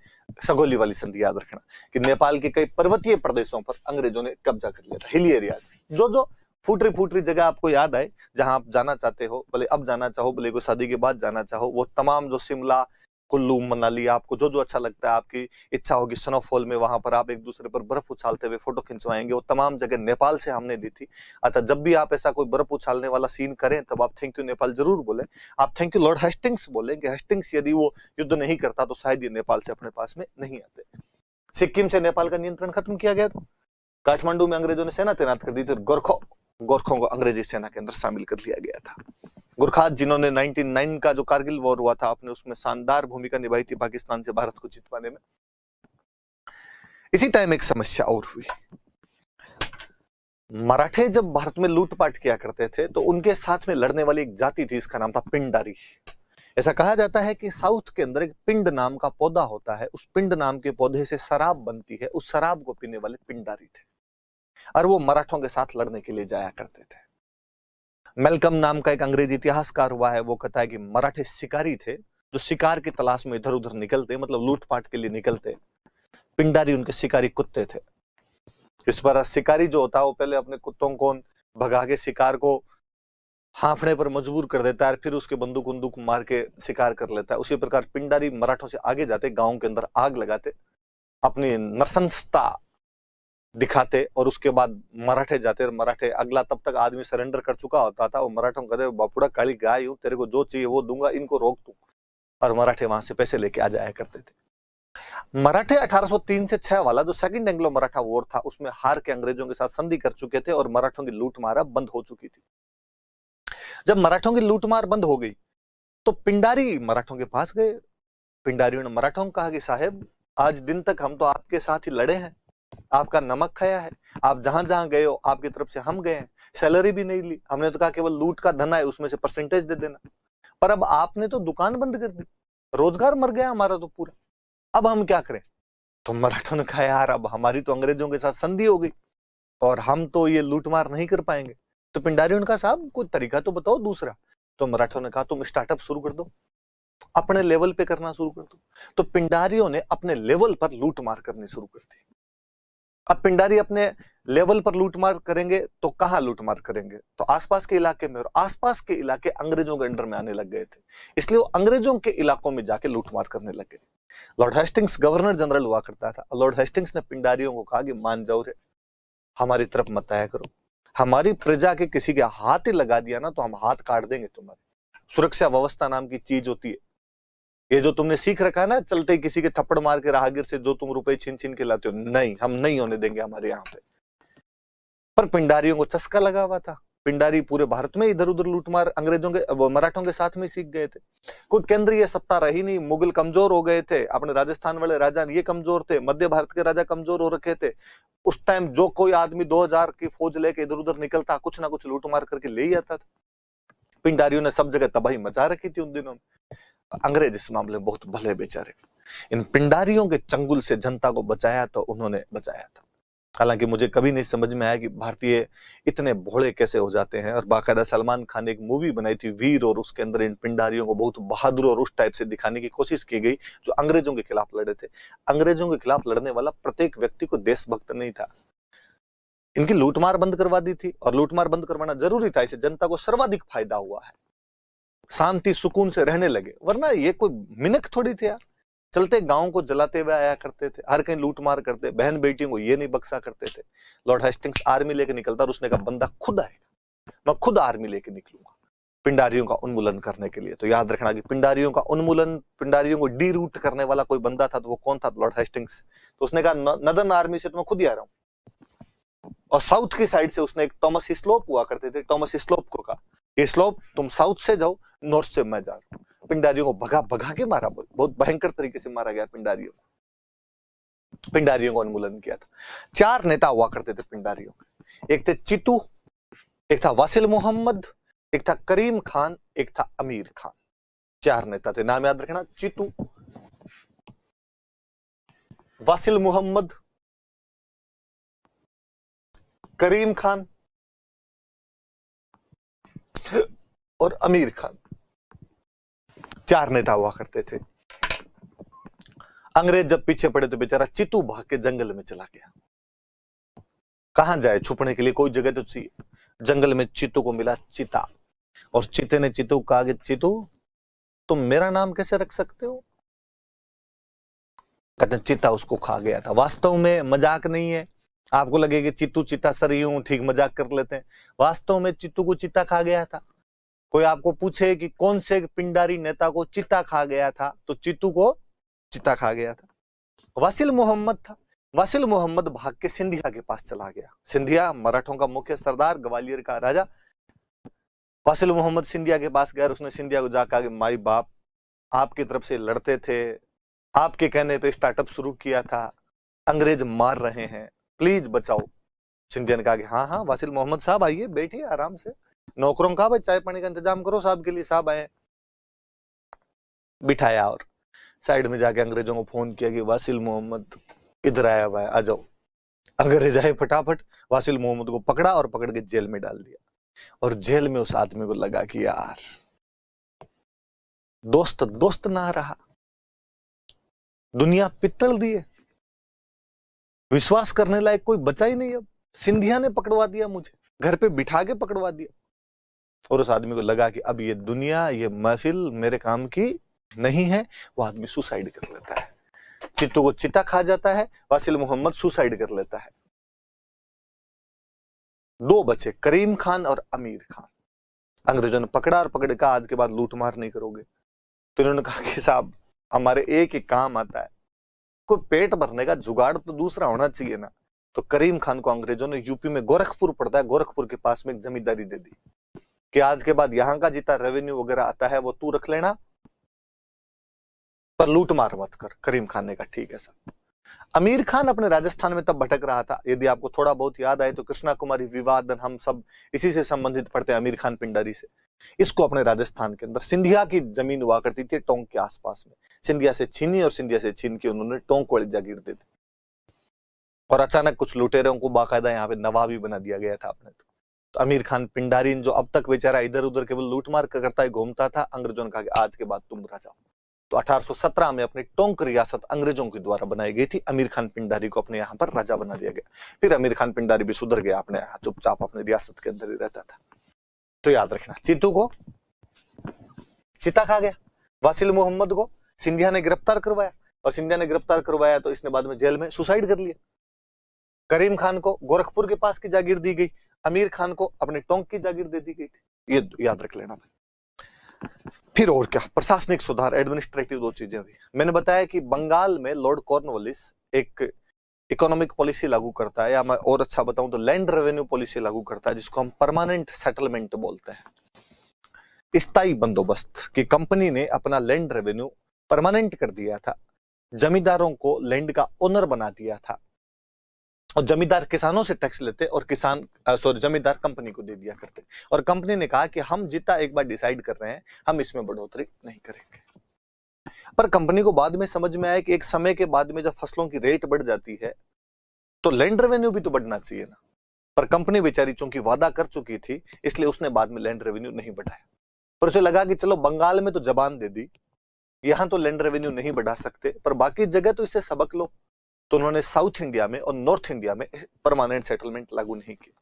सगोली वाली संधि याद रखना कि नेपाल के कई पर्वतीय प्रदेशों पर अंग्रेजों ने कब्जा कर लिया था, हिली एरियाज। जो फूटरी फूटरी जगह आपको याद आए, जहां आप जाना चाहते हो, भले अब जाना चाहो, भले कोई शादी के बाद जाना चाहो, वो तमाम जो शिमला, कुल्लू, मनाली, आपको जो जो अच्छा लगता है, आपकी इच्छा होगी स्नोफॉल में, वहां पर आप एक दूसरे पर बर्फ उछालते हुए फोटो खिंचवाएंगे, वो तमाम जगह नेपाल से हमने दी थी। अतः जब भी आप ऐसा कोई बर्फ उछालने वाला सीन करें, तब आप थैंक यू नेपाल जरूर बोले। आप थैंक यू लॉर्ड हेस्टिंग्स बोले कि हेस्टिंग्स यदि वो युद्ध नहीं करता तो शायद ये नेपाल से अपने पास में नहीं आते। सिक्किम से नेपाल का नियंत्रण खत्म किया गया था, काठमांडू में अंग्रेजों ने सेना तैनात कर दी थी, गोरखों को अंग्रेजी सेना के अंदर शामिल कर लिया गया था। गुरखात जिन्होंने 99 का जो कारगिल वॉर हुआ था, आपने उसमें शानदार भूमिका निभाई थी पाकिस्तान से भारत को जितवाने में। इसी टाइम एक समस्या और हुई। मराठे जब भारत में लूटपाट किया करते थे तो उनके साथ में लड़ने वाली एक जाति थी, इसका नाम था पिंडारी। ऐसा कहा जाता है कि साउथ के अंदर एक पिंड नाम का पौधा होता है, उस पिंड नाम के पौधे से शराब बनती है, उस शराब को पीने वाले पिंडारी थे और वो मराठों के साथ लड़ने के लिए जाया करते थे। मेलकम नाम का एक अंग्रेजी इतिहासकार हुआ है, वो कहता है कि मराठे शिकारी थे जो शिकार की तलाश में इधर उधर निकलते, मतलब लूटपाट के लिए निकलते। पिंडारी उनके शिकारी कुत्ते थे। इस पर शिकारी जो होता है वो पहले अपने कुत्तों को भगा के शिकार को हांफने पर मजबूर कर देता है, फिर उसके बंदूक मार के शिकार कर लेता है। उसी प्रकार पिंडारी मराठों से आगे जाते, गांव के अंदर आग लगाते, अपनी नरसंसता दिखाते और उसके बाद मराठे जाते। और मराठे अगला, तब तक आदमी सरेंडर कर चुका होता था, वो मराठों को कहते बापुड़ा काली गाय हूं, तेरे को जो चाहिए वो दूंगा, इनको रोक तू। और मराठे वहां से पैसे लेके आ जाया करते थे। मराठे 1803 से 6 वाला जो सेकंड एंग्लो मराठा वॉर था, उसमें हार के अंग्रेजों के साथ संधि कर चुके थे और मराठों की लूटमार बंद हो चुकी थी। जब मराठों की लूटमार बंद हो गई तो पिंडारी मराठों के पास गए। पिंडारियों ने मराठों को कहा कि साहेब, आज दिन तक हम तो आपके साथ ही लड़े हैं, आपका नमक खाया है, आप जहां जहां गए हो आपकी तरफ से हम गए हैं, सैलरी भी नहीं ली, हमने तो कहा केवल लूट का धन है, उसमें से परसेंटेज दे देना, पर अब आपने तो दुकान बंद कर दी, रोजगार मर गया हमारा तो पूरा, अब हम क्या करें। तो मराठों ने कहा यार, अब हमारी तो अंग्रेजों के साथ संधि हो गई और हम तो ये लूटमार नहीं कर पाएंगे। तो पिंडारियों ने कहा साहब कोई तरीका तो बताओ दूसरा। तो मराठों ने कहा तुम स्टार्टअप शुरू कर दो, अपने लेवल पे करना शुरू कर दो। तो पिंडारियों ने अपने लेवल पर लूटमार करनी शुरू कर दी। अब पिंडारी अपने लेवल पर लूटमार करेंगे तो कहां लूटमार करेंगे, तो आसपास के इलाके में, और आसपास के इलाके अंग्रेजों के अंडर में आने लग गए थे, इसलिए वो अंग्रेजों के इलाकों में जाके लूटमार करने लग गए। लॉर्ड हेस्टिंग्स गवर्नर जनरल हुआ करता था। लॉर्ड हेस्टिंग्स ने पिंडारियों को कहा कि मान जाओ रे, हमारी तरफ मत आया करो, हमारी प्रजा के किसी के हाथ ही लगा दिया ना तो हम हाथ काट देंगे तुम्हारे। सुरक्षा व्यवस्था नाम की चीज होती है, ये जो तुमने सीख रखा है ना, चलते ही किसी के थप्पड़ मार के राहगीर से जो तुम रुपए छीन छीन के लाते हो, नहीं, हम नहीं होने देंगे हमारे यहाँ पे। पर पिंडारियों को चस्का लगा हुआ था। पिंडारी पूरे भारत में इधर उधर लूटमार अंग्रेजों के, मराठों के साथ में सीख गए थे। कोई केंद्रीय सत्ता रही नहीं, मुगल कमजोर हो गए थे, अपने राजस्थान वाले राजा ये कमजोर थे, मध्य भारत के राजा कमजोर हो रखे थे। उस टाइम जो कोई आदमी 2000 की फौज लेके इधर उधर निकलता, कुछ ना कुछ लूटमार करके ले ही आता था। पिंडारियों ने सब जगह तबाही मचा रखी थी उन दिनों में। अंग्रेज इस मामले में बहुत भले बेचारे, इन पिंडारियों के चंगुल से जनता को बचाया तो उन्होंने बचाया था। हालांकि मुझे कभी नहीं समझ में आया कि भारतीय इतने भोले कैसे हो जाते हैं। और बाकायदा सलमान खान ने एक मूवी बनाई थी वीर, और उसके अंदर इन पिंडारियों को बहुत बहादुर और उस टाइप से दिखाने की कोशिश की गई जो अंग्रेजों के खिलाफ लड़े थे। अंग्रेजों के खिलाफ लड़ने वाला प्रत्येक व्यक्ति को देशभक्त नहीं था। इनकी लूटमार बंद करवा दी थी, और लूटमार बंद करवाना जरूरी था, इससे जनता को सर्वाधिक फायदा हुआ है, शांति सुकून से रहने लगे। वरना ये कोई मिनक थोड़ी थे यार, चलते गांव को जलाते हुए आया करते थे, हर कहीं लूट मार करते, बहन बेटियों को ये नहीं बख्शा करते थे। लॉर्ड हेस्टिंग्स आर्मी लेके निकलता और उसने कहा बंदा खुद आएगा, मैं खुद आर्मी लेके निकलूंगा पिंडारियों का उन्मूलन करने के लिए। तो याद रखना कि पिंडारियों का उन्मूलन, पिंडारियों को डी रूट करने वाला कोई बंदा था, तो वो कौन था? Lord Hastings. तो उसने कहा नदर्न आर्मी से तो मैं खुद ही आ रहा हूं। और साउथ की साइड से उसने एक टॉमस हिस्लोप हुआ करते थे, टॉमस हिस्लोप को कहा हिस्लोप तुम साउथ से जाओ, नॉर्थ से मैं जा रहा हूं। पिंडारियों को भगा भगा के मारा, बहुत भयंकर तरीके से मारा गया पिंडारियों को। पिंडारियों का उन्मूलन किया था। 4 नेता हुआ करते थे पिंडारियों के, एक थे चितू, एक था वासिल मोहम्मद, एक था करीम खान, एक था अमीर खान। 4 नेता थे, नाम याद रखना, चितू, वासिल मोहम्मद, करीम खान और अमीर खान। 4 नेता हुआ करते थे। अंग्रेज जब पीछे पड़े तो बेचारा चितू भाग के जंगल में चला गया। कहां जाए छुपने के लिए, कोई जगह तो चाहिए। जंगल में चितू को मिला चीता, और चीते ने चितू को कहा कि चितू तुम मेरा नाम कैसे रख सकते हो? कहते हैं चीता उसको खा गया था। वास्तव में मजाक नहीं है, आपको लगेगा चित्तू चीता सर यूं ठीक मजाक कर लेते हैं, वास्तव में चित्तू को चीता खा गया था। कोई आपको पूछे कि कौन से पिंडारी नेता को चीता खा गया था, तो चित्तू को चीता खा गया था। वासिल मोहम्मद था। वासिल मोहम्मद भाग के सिंधिया के पास चला गया। सिंधिया मराठों का मुख्य सरदार, ग्वालियर का राजा। वासिल मोहम्मद सिंधिया के पास गया, उसने सिंधिया को जाकर कहा, माई बाप आपकी तरफ से लड़ते थे, आपके कहने पे स्टार्टअप शुरू किया था, अंग्रेज मार रहे हैं, प्लीज बचाओ। सिंधिया ने कहा कि हाँ हाँ वासिल मोहम्मद साहब आइए, बैठिए आराम से, नौकरों का भाई चाय पानी का इंतजाम करो साहब के लिए, साहब आए। बिठाया और साइड में जाके अंग्रेजों को फोन किया कि वासिल मोहम्मद इधर आया हुआ है, आ जाओ। अंग्रेज आए फटाफट, वासिल मोहम्मद को पकड़ा और पकड़ के जेल में डाल दिया। और जेल में उस आदमी को लगा कि यार दोस्त दोस्त ना रहा, दुनिया पित्तल दिए, विश्वास करने लायक कोई बचा ही नहीं। अब सिंधिया ने पकड़वा दिया मुझे, घर पे बिठा के पकड़वा दिया। और उस आदमी को लगा कि अब ये दुनिया, ये महफिल मेरे काम की नहीं है। वो आदमी सुसाइड कर लेता है। चित्तू को चिता खा जाता है, वासिल मोहम्मद सुसाइड कर लेता है। 2 बचे, करीम खान और अमीर खान। अंग्रेजों ने पकड़ा और पकड़ का आज के बाद लूट मार नहीं करोगे। तो इन्होंने कहा कि साहब हमारे एक ही काम आता है, कोई पेट भरने का जुगाड़ तो दूसरा होना चाहिए ना। तो करीम खान को अंग्रेजों ने, यूपी में गोरखपुर पड़ता है, गोरखपुर के पास में एक जमींदारी दे दी कि आज के बाद यहां का जितना रेवेन्यू वगैरह आता है वो तू रख लेना, पर लूट मार मत कर। करीम खान ने कहा ठीक है सर। अमीर खान अपने राजस्थान में तब भटक रहा था। यदि आपको थोड़ा बहुत याद आए तो कृष्णा कुमारी विवाद हम सब इसी से संबंधित पढ़ते हैं, अमीर खान पिंडारी से। इसको अपने राजस्थान के अंदर सिंधिया की जमीन हुआ करती थी टोंक के आसपास में, सिंधिया से छीनी और सिंधिया से छीन के उन्होंने टोंक वाली जागीर दे दी। और अचानक कुछ लुटेरों को बाकायदा यहाँ पे नवाबी बना दिया गया था अपने। तो अमीर खान पिंडारी जो अब तक बेचारा इधर उधर केवल लूटमार करता ही घूमता था, अंग्रेजों ने कहा कि आज के बाद तुम राजा हो। तो 1817 में अपनी टोंक रियासत अंग्रेजों के द्वारा बनाई गई थी। अमीर खान पिंडारी को अपने यहाँ पर राजा बना दिया गया। फिर अमीर खान पिंडारी भी सुधर गया, अपने चुपचाप अपनी रियासत के अंदर ही रहता था। तो याद रखना, चित्तू को चिता खा गया, वासिल मोहम्मद को सिंधिया ने गिरफ्तार करवाया, और सिंधिया ने गिरफ्तार करवाया तो इसने बाद में जेल में सुसाइड कर लिया। करीम खान को गोरखपुर के पास की जागीर दी गई, अमीर खान को अपने टोंक की जागीर दे दी गई थी। ये याद रख लेना। फिर और क्या, प्रशासनिक सुधार, एडमिनिस्ट्रेटिव 2 चीजें हुई। मैंने बताया कि बंगाल में लॉर्ड कॉर्नवालिस एक इकोनॉमिक पॉलिसी लागू करता है, या मैं और अच्छा बताऊं तो लैंड रेवेन्यू पॉलिसी लागू करता है, जिसको हम परमानेंट सेटलमेंट बोलते हैं, स्थायी बंदोबस्त। की कंपनी ने अपना लैंड रेवेन्यू परमानेंट कर दिया था, जमींदारों को लैंड का ओनर बना दिया था, और जमींदार किसानों से टैक्स लेते और किसान जमींदार कंपनी को दे दिया करते। और कंपनी ने कहा कि हम जितना एक बार डिसाइड कर रहे हैं हम इसमें बढ़ोतरी नहीं करेंगे। पर कंपनी को बाद में समझ में आया कि एक समय के बाद में जब फसलों की रेट बढ़ जाती है तो लैंड रेवेन्यू भी तो बढ़ना चाहिए ना। पर कंपनी बेचारी चूंकि वादा कर चुकी थी, इसलिए उसने बाद में लैंड रेवेन्यू नहीं बढ़ाया। पर उसे लगा कि चलो बंगाल में तो जबान दे दी, यहां तो लैंड रेवेन्यू नहीं बढ़ा सकते, पर बाकी जगह तो इससे सबक लो। तो उन्होंने साउथ इंडिया में और नॉर्थ इंडिया में परमानेंट सेटलमेंट लागू नहीं की।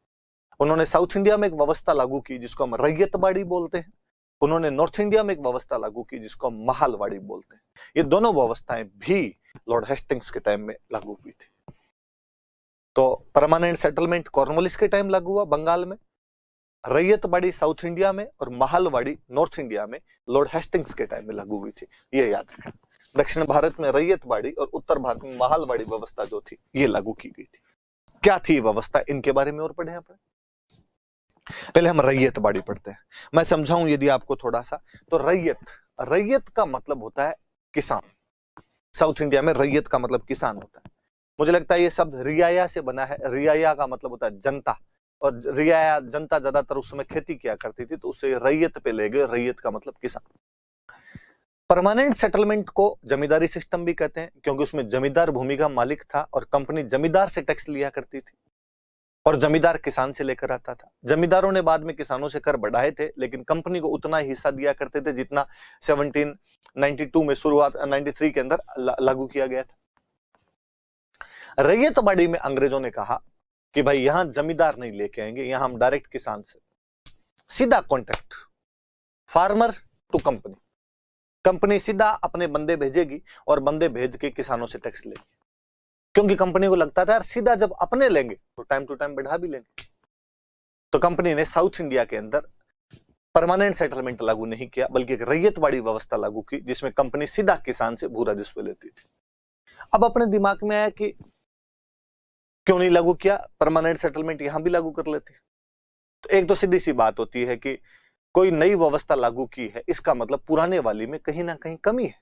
उन्होंने साउथ इंडिया में एक व्यवस्था लागू की जिसको हम रैयतबाड़ी बोलते हैं, उन्होंने नॉर्थ इंडिया में एक व्यवस्था लागू की जिसको हम महालवाड़ी बोलते हैं। ये दोनों व्यवस्थाएं भी लॉर्ड हेस्टिंग्स के टाइम में लागू हुई थी। तो परमानेंट सेटलमेंट कॉर्नवालिस के टाइम लागू हुआ बंगाल में, रैयतबाड़ी साउथ इंडिया में और महालवाड़ी नॉर्थ इंडिया में लॉर्ड हेस्टिंग्स के टाइम में लागू हुई थी। ये याद रखना। दक्षिण भारत में रैयतबाड़ी और उत्तर भारत में महालवाड़ी व्यवस्था जो थी ये लागू की गई थी। क्या थी व्यवस्था, इनके बारे में और पढ़े हैं अपन। पहले हम रैयतबाड़ी पढ़ते हैं, मैं समझाऊं यदि आपको थोड़ा सा। तो रैयत का मतलब होता है किसान। साउथ इंडिया में रैयत का मतलब किसान होता है। मुझे लगता है ये शब्द रियाया से बना है। रियाया का मतलब होता है जनता, और रियाया जनता ज्यादातर उस समय खेती किया करती थी, तो उससे रैयत पे ले गए। रैयत का मतलब किसान। परमानेंट सेटलमेंट को जमींदारी सिस्टम भी कहते हैं, क्योंकि उसमें जमींदार भूमि का मालिक था और कंपनी जमींदार से टैक्स लिया करती थी और जमींदार किसान से लेकर आता था। जमींदारों ने बाद में किसानों से कर बढ़ाए थे, लेकिन कंपनी को उतना ही हिस्सा दिया करते थे जितना 1792 में शुरुआत 93 के अंदर लागू किया गया था। रैयतबाड़ी में अंग्रेजों ने कहा कि भाई यहां जमींदार नहीं लेके आएंगे, यहां हम डायरेक्ट किसान से सीधा contact, farmer to company. Company सीधा अपने बंदे भेजेगी और बंदे भेज के किसानों से टैक्स लेगी, क्योंकि कंपनी को लगता था यार सीधा जब अपने लेंगे तो टाइम टू टाइम बढ़ा भी लेंगे। तो कंपनी ने साउथ इंडिया के अंदर परमानेंट सेटलमेंट लागू नहीं किया, बल्कि एक रैयतबाड़ी व्यवस्था लागू की जिसमें कंपनी सीधा किसान से भू राजस्व लेती थी। अब अपने दिमाग में आया कि क्यों नहीं लागू किया, परमानेंट सेटलमेंट यहां भी लागू कर लेते। तो एक तो सीधी सी बात होती है कि कोई नई व्यवस्था लागू की है, इसका मतलब पुराने वाली में कहीं ना कहीं कमी है।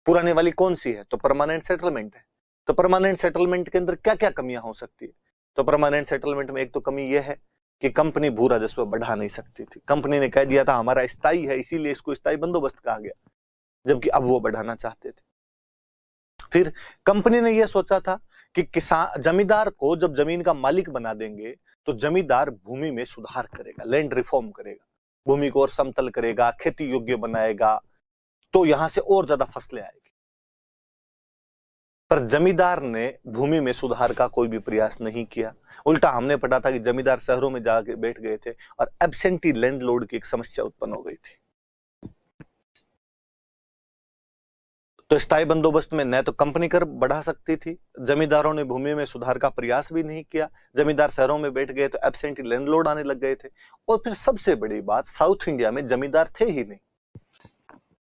पुराने वाली कौन सी है, तो परमानेंट सेटलमेंट है। तो परमानेंट सेटलमेंट के अंदर क्या क्या कमियां हो सकती है। तो परमानेंट सेटलमेंट में एक तो कमी यह है कि कंपनी भू राजस्व बढ़ा नहीं सकती थी। कंपनी ने कह दिया था हमारा स्थायी है, इसीलिए इसको स्थायी बंदोबस्त कहा गया, जबकि अब वो बढ़ाना चाहते थे। फिर कंपनी ने यह सोचा था कि किसान जमींदार को जब जमीन का मालिक बना देंगे तो जमींदार भूमि में सुधार करेगा, लैंड रिफॉर्म करेगा, भूमि को और समतल करेगा, खेती योग्य बनाएगा, तो यहां से और ज्यादा फसलें आएगी। पर जमींदार ने भूमि में सुधार का कोई भी प्रयास नहीं किया। उल्टा हमने पढ़ा था कि जमींदार शहरों में जाके बैठ गए थे और एब्सेंटी लैंडलॉर्ड की एक समस्या उत्पन्न हो गई थी। तो स्थायी बंदोबस्त में न तो कंपनी कर बढ़ा सकती थी, जमींदारों ने भूमि में सुधार का प्रयास भी नहीं किया, जमींदार शहरों में बैठ गए तो एब्सेंटी लैंडलॉर्ड आने लग गए थे। और फिर सबसे बड़ी बात, साउथ इंडिया में जमींदार थे ही नहीं।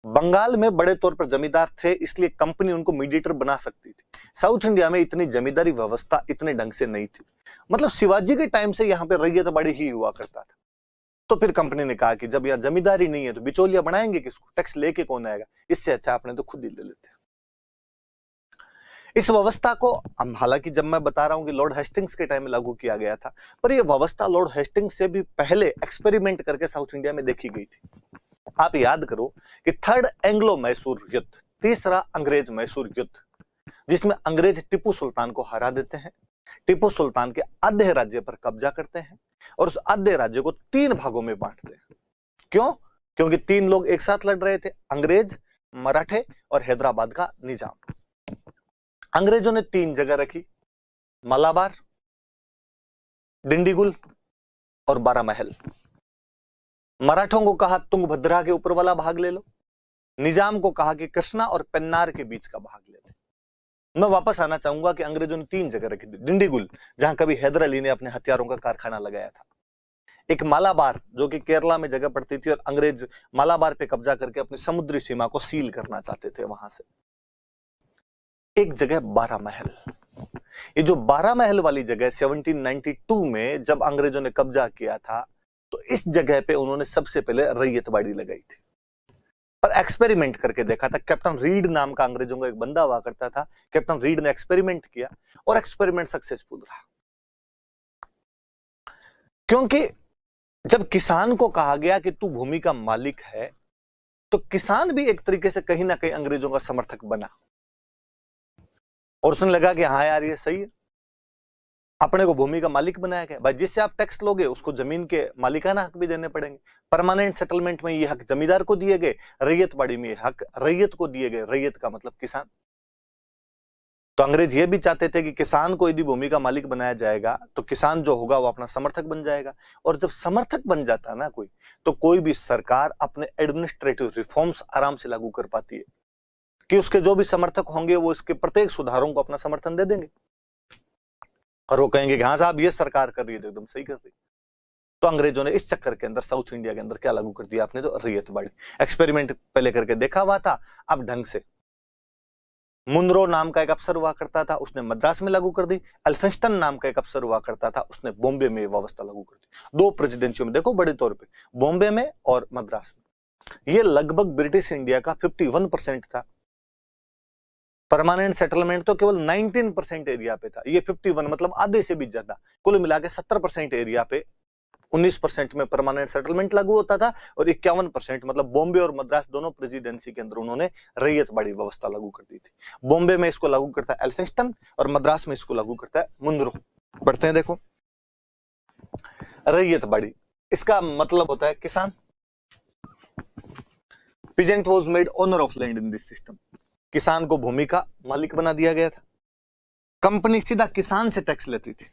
बंगाल में बड़े तौर पर जमींदार थे, इसलिए कंपनी उनको मीडिएटर बना सकती थी। साउथ इंडिया में इतनी जमींदारी व्यवस्था इतने ढंग से नहीं थी। मतलब शिवाजी के टाइम से यहाँ पे रैयतबाड़ी ही हुआ करता था। तो फिर कंपनी ने कहा कि जब यहाँ जमींदारी नहीं है तो बिचौलिया बनाएंगे किसको, टैक्स लेके कौन आएगा, इससे अच्छा आपने तो खुद ही ले लेते हैं। इस व्यवस्था को हम, हालांकि जब मैं बता रहा हूं कि लॉर्ड हेस्टिंग्स के टाइम में लागू किया गया था, पर यह व्यवस्था लॉर्ड हेस्टिंग्स से भी पहले एक्सपेरिमेंट करके साउथ इंडिया में देखी गई थी। आप याद करो कि थर्ड एंग्लो मैसूर युद्ध, तीसरा अंग्रेज मैसूर युद्ध, जिसमें अंग्रेज टीपू सुल्तान को हरा देते हैं, टीपू सुल्तान के आधे राज्य पर कब्जा करते हैं और उस आधे राज्य को 3 भागों में बांटते हैं। क्यों? क्योंकि 3 लोग एक साथ लड़ रहे थे, अंग्रेज, मराठे और हैदराबाद का निजाम। अंग्रेजों ने 3 जगह रखी, मलाबार, डिंडीगुल और बारामहल। मराठों को कहा तुंगभद्रा के ऊपर वाला भाग ले लो, निजाम को कहा कि कृष्णा और पेन्नार के बीच का भाग ले लो। मैं वापस आना चाहूंगा कि अंग्रेजों ने 3 जगह रखी थी, डिंडीगुल जहां कभी हैदर अली ने अपने हथियारों का कारखाना लगाया था, एक मालाबार जो कि केरला में जगह पड़ती थी और अंग्रेज मालाबार पे कब्जा करके अपनी समुद्री सीमा को सील करना चाहते थे वहां से, एक जगह बारामहल। ये जो बारामहल वाली जगह 1792 में जब अंग्रेजों ने कब्जा किया था, तो इस जगह पे उन्होंने सबसे पहले रैयतबाड़ी लगाई थी। पर एक्सपेरिमेंट करके देखा था, कैप्टन रीड नाम का अंग्रेजों का एक बंदा हुआ करता था, कैप्टन रीड ने एक्सपेरिमेंट किया और एक्सपेरिमेंट सक्सेसफुल रहा। क्योंकि जब किसान को कहा गया कि तू भूमि का मालिक है, तो किसान भी एक तरीके से कहीं ना कहीं अंग्रेजों का समर्थक बना और उसने लगा कि हाँ यार ये सही है, अपने को भूमि का मालिक बनाया गया। भाई जिससे आप टैक्स लोगे उसको जमीन के मालिकाना हक भी देने पड़ेंगे। परमानेंट सेटलमेंट में ये हक जमींदार को दिए गए, रैयत बाड़ी में ये हक रैयत को दिए गए। रैयत का मतलब किसान। तो अंग्रेज ये भी चाहते थे कि किसान को यदि भूमि का मालिक बनाया जाएगा तो किसान जो होगा वो अपना समर्थक बन जाएगा, और जब समर्थक बन जाता है ना कोई, तो कोई भी सरकार अपने एडमिनिस्ट्रेटिव रिफॉर्म्स आराम से लागू कर पाती है कि उसके जो भी समर्थक होंगे वो इसके प्रत्येक सुधारों को अपना समर्थन दे देंगे, और वो कहेंगे कि हाँ साहब ये सरकार कर रही है तो एकदम सही कर रही है। तो अंग्रेजों ने इस चक्कर के अंदर साउथ इंडिया के अंदर क्या लागू कर दिया आपने, जो रैयत बाड़ी। एक्सपेरिमेंट पहले करके देखा हुआ था, अब ढंग से। मुनरो नाम का एक अफसर हुआ करता था, उसने मद्रास में लागू कर दी। एल्फिंस्टन नाम का एक अफसर हुआ करता था, उसने बॉम्बे में व्यवस्था लागू कर दी। दो प्रेसिडेंसियों में देखो बड़े तौर पे, बॉम्बे में और मद्रास में। ये लगभग ब्रिटिश इंडिया का 51% था। परमानेंट सेटलमेंट तो केवल 19% एरिया पे था, ये 51 मतलब आधे से भी ज्यादा। कुल मिला के 70% एरिया पे 19% में परमानेंट सेटलमेंट लागू होता था, और 51% मतलब बॉम्बे और मद्रास दोनों प्रेसिडेंसी के अंदर उन्होंने रैयत बाड़ी व्यवस्था लागू कर दी थी। बॉम्बे में इसको लागू करता है एल्फिंस्टन, और मद्रास में इसको लागू करता है मुनरो। पढ़ते हैं देखो, रैयत बाड़ी इसका मतलब होता है किसान। Peasant was made owner of land in this system. किसान को भूमि का मालिक बना दिया गया था। कंपनी सीधा किसान से टैक्स लेती थी।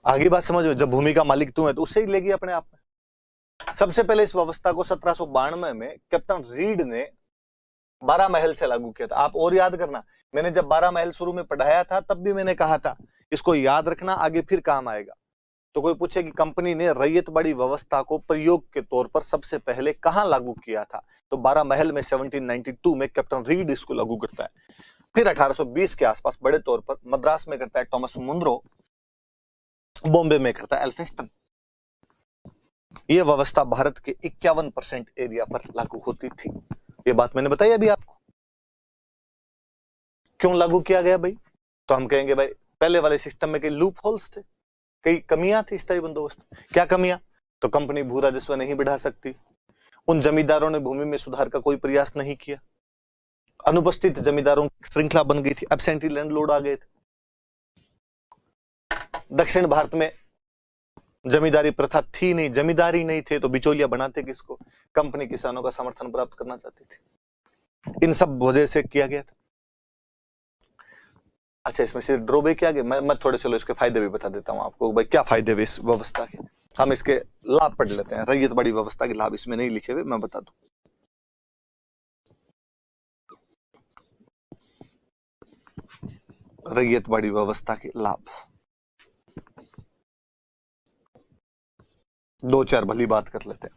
आगे बात समझ में, जब भूमि का मालिक तू है तो उससे ही लेगी अपने आप में। सबसे पहले इस व्यवस्था को 1792 में कैप्टन रीड ने 12 महल से लागू किया था। आप और याद करना, मैंने जब 12 महल शुरू में पढ़ाया था तब भी मैंने कहा था इसको याद रखना, आगे फिर काम आएगा। तो कोई पूछे कि कंपनी ने रैयत बाड़ी व्यवस्था को प्रयोग के तौर पर सबसे पहले कहां लागू किया था, तो 12 महल में 1792 में कैप्टन रीड इसको लागू करता है। फिर 1820 के आसपास बड़े तौर पर मद्रास में करता है टॉमस मुनरो, बॉम्बे में करता है एल्फिंस्टन। यह व्यवस्था भारत के 51% एरिया पर लागू होती थी। ये बात मैंने बताई अभी आपको। क्यों लागू किया गया भाई, तो हम कहेंगे भाई पहले वाले सिस्टम में कई लूप होल्स थे, कई कमियां थी स्थायी बंदोबस्त। क्या कमियां, तो कंपनी भू राजस्व नहीं बढ़ा सकती, उन जमींदारों ने भूमि में सुधार का कोई प्रयास नहीं किया, अनुपस्थित जमींदारों की श्रृंखला बन गई थी, एब्सेंटी लैंडलॉर्ड आ गए थे, दक्षिण भारत में जमींदारी प्रथा थी नहीं, जमींदारी नहीं थे तो बिचौलिया बनाते किसको, कंपनी किसानों का समर्थन प्राप्त करना चाहती थी। इन सब वजह से किया गया था। अच्छा, इसमें से ड्रॉबैक क्या गया, मैं थोड़े चलो इसके फायदे भी बता देता हूं आपको भाई, क्या फायदे हुए इस व्यवस्था के। हम इसके लाभ पढ़ लेते हैं। रैयत बाड़ी व्यवस्था के लाभ इसमें नहीं लिखे हुए, मैं बता दूं। रैयत बाड़ी व्यवस्था के लाभ, दो चार भली बात कर लेते हैं।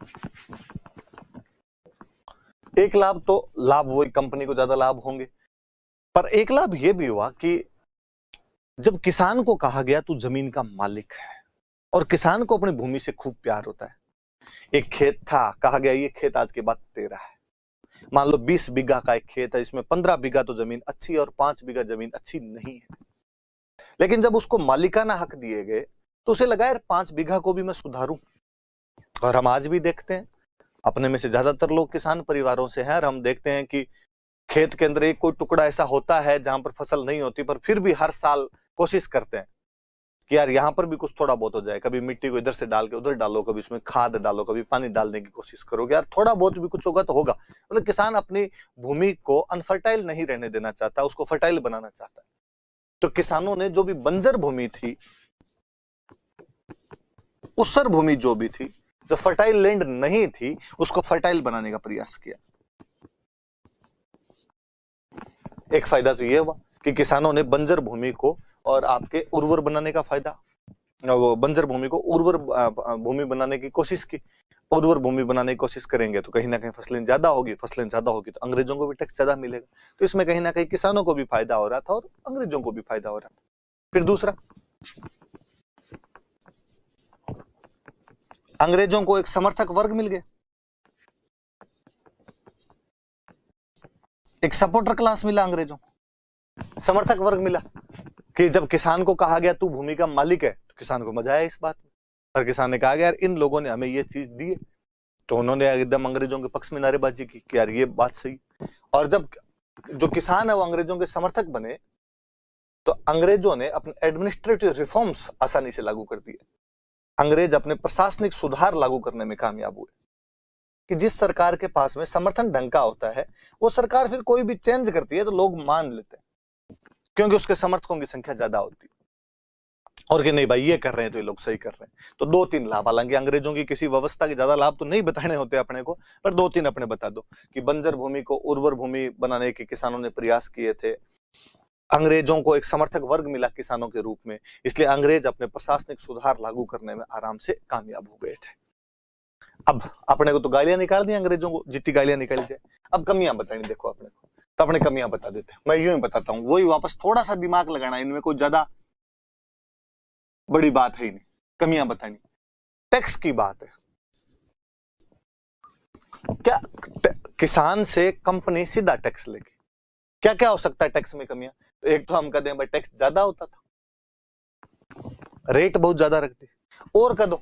एक लाभ तो लाभ वही, कंपनी को ज्यादा लाभ होंगे, पर एक लाभ यह भी हुआ कि जब किसान को कहा गया तू जमीन का मालिक है, और किसान को अपनी भूमि से खूब प्यार होता है। एक खेत था, कहा गया ये खेत आज के बाद तेरा है। मान लो 20 बीघा का एक खेत है, इसमें 15 बीघा तो जमीन अच्छी है और 5 बीघा जमीन अच्छी नहीं है। लेकिन जब उसको मालिकाना हक दिए गए तो उसे लगा यार 5 बीघा को भी मैं सुधारूं। और हम आज भी देखते हैं, अपने में से ज्यादातर लोग किसान परिवारों से हैं, और हम देखते हैं कि खेत के अंदर एक कोई टुकड़ा ऐसा होता है जहां पर फसल नहीं होती, पर फिर भी हर साल कोशिश करते हैं कि यार यहां पर भी कुछ थोड़ा बहुत हो जाए। कभी मिट्टी को इधर से डाल के उधर डालो, कभी इसमें खाद डालो, कभी पानी डालने की कोशिश करोगे, यार थोड़ा बहुत भी कुछ होगा तो होगा। मतलब किसान अपनी भूमि को अनफर्टाइल नहीं रहने देना चाहता, उसको फर्टाइल बनाना चाहता है। तो किसानों ने जो भी बंजर भूमि थी, उसर भूमि जो भी थी, जो फर्टाइल लैंड नहीं थी, उसको फर्टाइल बनाने का प्रयास किया। एक फायदा तो यह हुआ कि किसानों ने बंजर भूमि को और आपके उर्वर बनाने का फायदा, वो बंजर भूमि को उर्वर भूमि बनाने की कोशिश की। उर्वर भूमि बनाने की कोशिश करेंगे तो कहीं ना कहीं फसलें ज्यादा होगी, फसलें ज्यादा होगी तो अंग्रेजों को भी टैक्स ज्यादा मिलेगा। तो इसमें कहीं ना कहीं किसानों को भी फायदा हो रहा था और अंग्रेजों को भी फायदा हो रहा था। फिर दूसरा, अंग्रेजों को एक समर्थक वर्ग मिल गया, एक सपोर्टर क्लास मिला अंग्रेजों को, समर्थक वर्ग मिला कि जब किसान को कहा गया तू भूमि का मालिक है, तो किसान को मजा आया इस बात में। और किसान ने कहा यार इन लोगों ने हमें ये चीज दी है, तो उन्होंने एकदम अंग्रेजों के पक्ष में नारेबाजी की कि यार ये बात सही। और जब जो किसान है वो अंग्रेजों के समर्थक बने, तो अंग्रेजों ने अपने एडमिनिस्ट्रेटिव रिफॉर्म्स आसानी से लागू कर दिए। अंग्रेज अपने प्रशासनिक सुधार लागू करने में कामयाब हुए कि जिस सरकार के पास में समर्थन ढंग का होता है वो सरकार फिर कोई भी चेंज करती है तो लोग मान लेते हैं, क्योंकि उसके समर्थकों की संख्या ज्यादा होती है, और कि नहीं भाई ये कर रहे हैं तो ये लोग सही कर रहे हैं। तो 2-3 लाभ, हालांकि अंग्रेजों की किसी व्यवस्था के ज्यादा लाभ तो नहीं बताने होते अपने को, पर 2-3 अपने बता दो कि बंजर भूमि को उर्वर भूमि बनाने के किसानों ने प्रयास किए थे। अंग्रेजों को एक समर्थक वर्ग मिला किसानों के रूप में, इसलिए अंग्रेज अपने प्रशासनिक सुधार लागू करने में आराम से कामयाब हो गए थे। अब अपने को तो गालियां निकाल दी अंग्रेजों को, जितनी गालियां निकाली जाए। अब कमियां बतानी देखो अपने को, तो अपने कमियां बता देते हैं। मैं यूं ही बताता हूं, वही वापस थोड़ा सा दिमाग लगाना, इनमें कोई ज्यादा बड़ी बात है ही नहीं, कमियां बतानी। टैक्स की बात है, क्या किसान से कंपनी सीधा टैक्स लेगी, क्या क्या हो सकता है टैक्स में कमियां? तो एक तो हम कहते हैं भाई टैक्स ज्यादा होता था, रेट बहुत ज्यादा रखते, और कह दो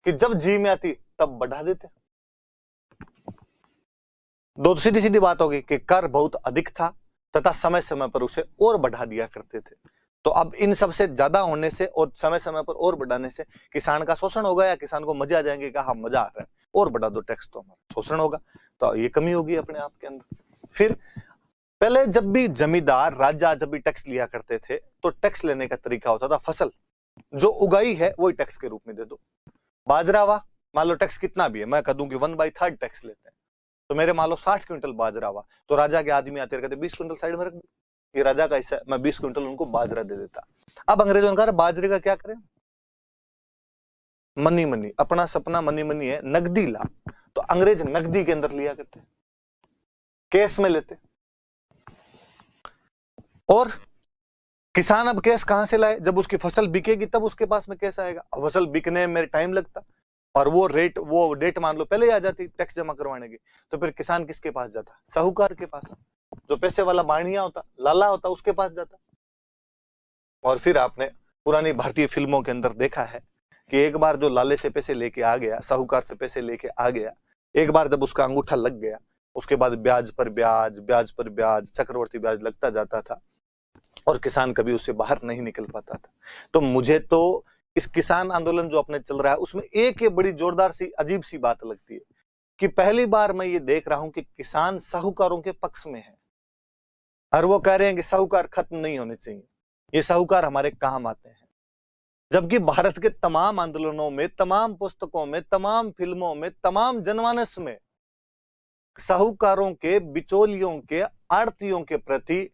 कि जब जी में आती तब बढ़ा देते। दो तो सीधी सीधी बात होगी कि कर बहुत अधिक था तथा समय समय पर उसे और बढ़ा दिया करते थे। तो अब इन सबसे ज्यादा होने से और समय समय पर और बढ़ाने से किसान का शोषण होगा, या किसान को मजा आ जाएंगे कि हाँ मजा आ रहा है और बढ़ा दो टैक्स तो हमारा शोषण होगा, तो ये कमी होगी अपने आप के अंदर। फिर पहले जब भी जमींदार राजा जब भी टैक्स लिया करते थे तो टैक्स लेने का तरीका होता था फसल जो उगाई है वही टैक्स के रूप में दे दो। बाजरा हुआ, मान लो टैक्स कितना भी है, मैं कह दूं कि 1/3 टैक्स लेते हैं, तो मेरे मान लो 60 क्विंटल बाजरा हुआ, तो राजा के आदमी आते कहते 20 क्विंटल साइड में रख दो, ये राजा का हिस्सा है, मैं 20 क्विंटल उनको बाजरा दे देता। अब अंग्रेजों ने कहा बाजरे का क्या करें, मनी मनी, अपना सपना मनी मनी है, नकदी ला, तो अंग्रेज नकदी के अंदर लिया करते, केस में लेते। और किसान अब कैश कहां से लाए, जब उसकी फसल बिकेगी तब उसके पास में कैश आएगा, अब फसल बिकने में टाइम लगता और वो डेट मान लो पहले ही आ जाती टैक्स जमा करवाने की, तो फिर किसान किसके पास जाता, साहूकार के पास, जो पैसे वाला बाणिया होता, लाला होता, उसके पास जाता। और फिर आपने पुरानी भारतीय फिल्मों के अंदर देखा है कि एक बार जो लाले से पैसे लेके आ गया, साहूकार से पैसे लेके आ गया, एक बार जब उसका अंगूठा लग गया, उसके बाद ब्याज पर ब्याज, ब्याज पर ब्याज, चक्रवर्ती ब्याज लगता जाता था और किसान कभी उससे बाहर नहीं निकल पाता था। तो मुझे तो इस किसान आंदोलन जो अपने चल रहा है उसमें एक ये बड़ी जोरदार सी अजीब सी बात लगती है कि पहली बार मैं ये देख रहा हूं कि किसान साहूकारों के पक्ष में है, और वो कह रहे हैं कि साहूकार खत्म नहीं होने चाहिए, ये साहूकार हमारे काम आते हैं। जबकि भारत के तमाम आंदोलनों में, तमाम पुस्तकों में, तमाम फिल्मों में, तमाम जनमानस में साहूकारों के, बिचौलियों के, आड़तियों के प्रति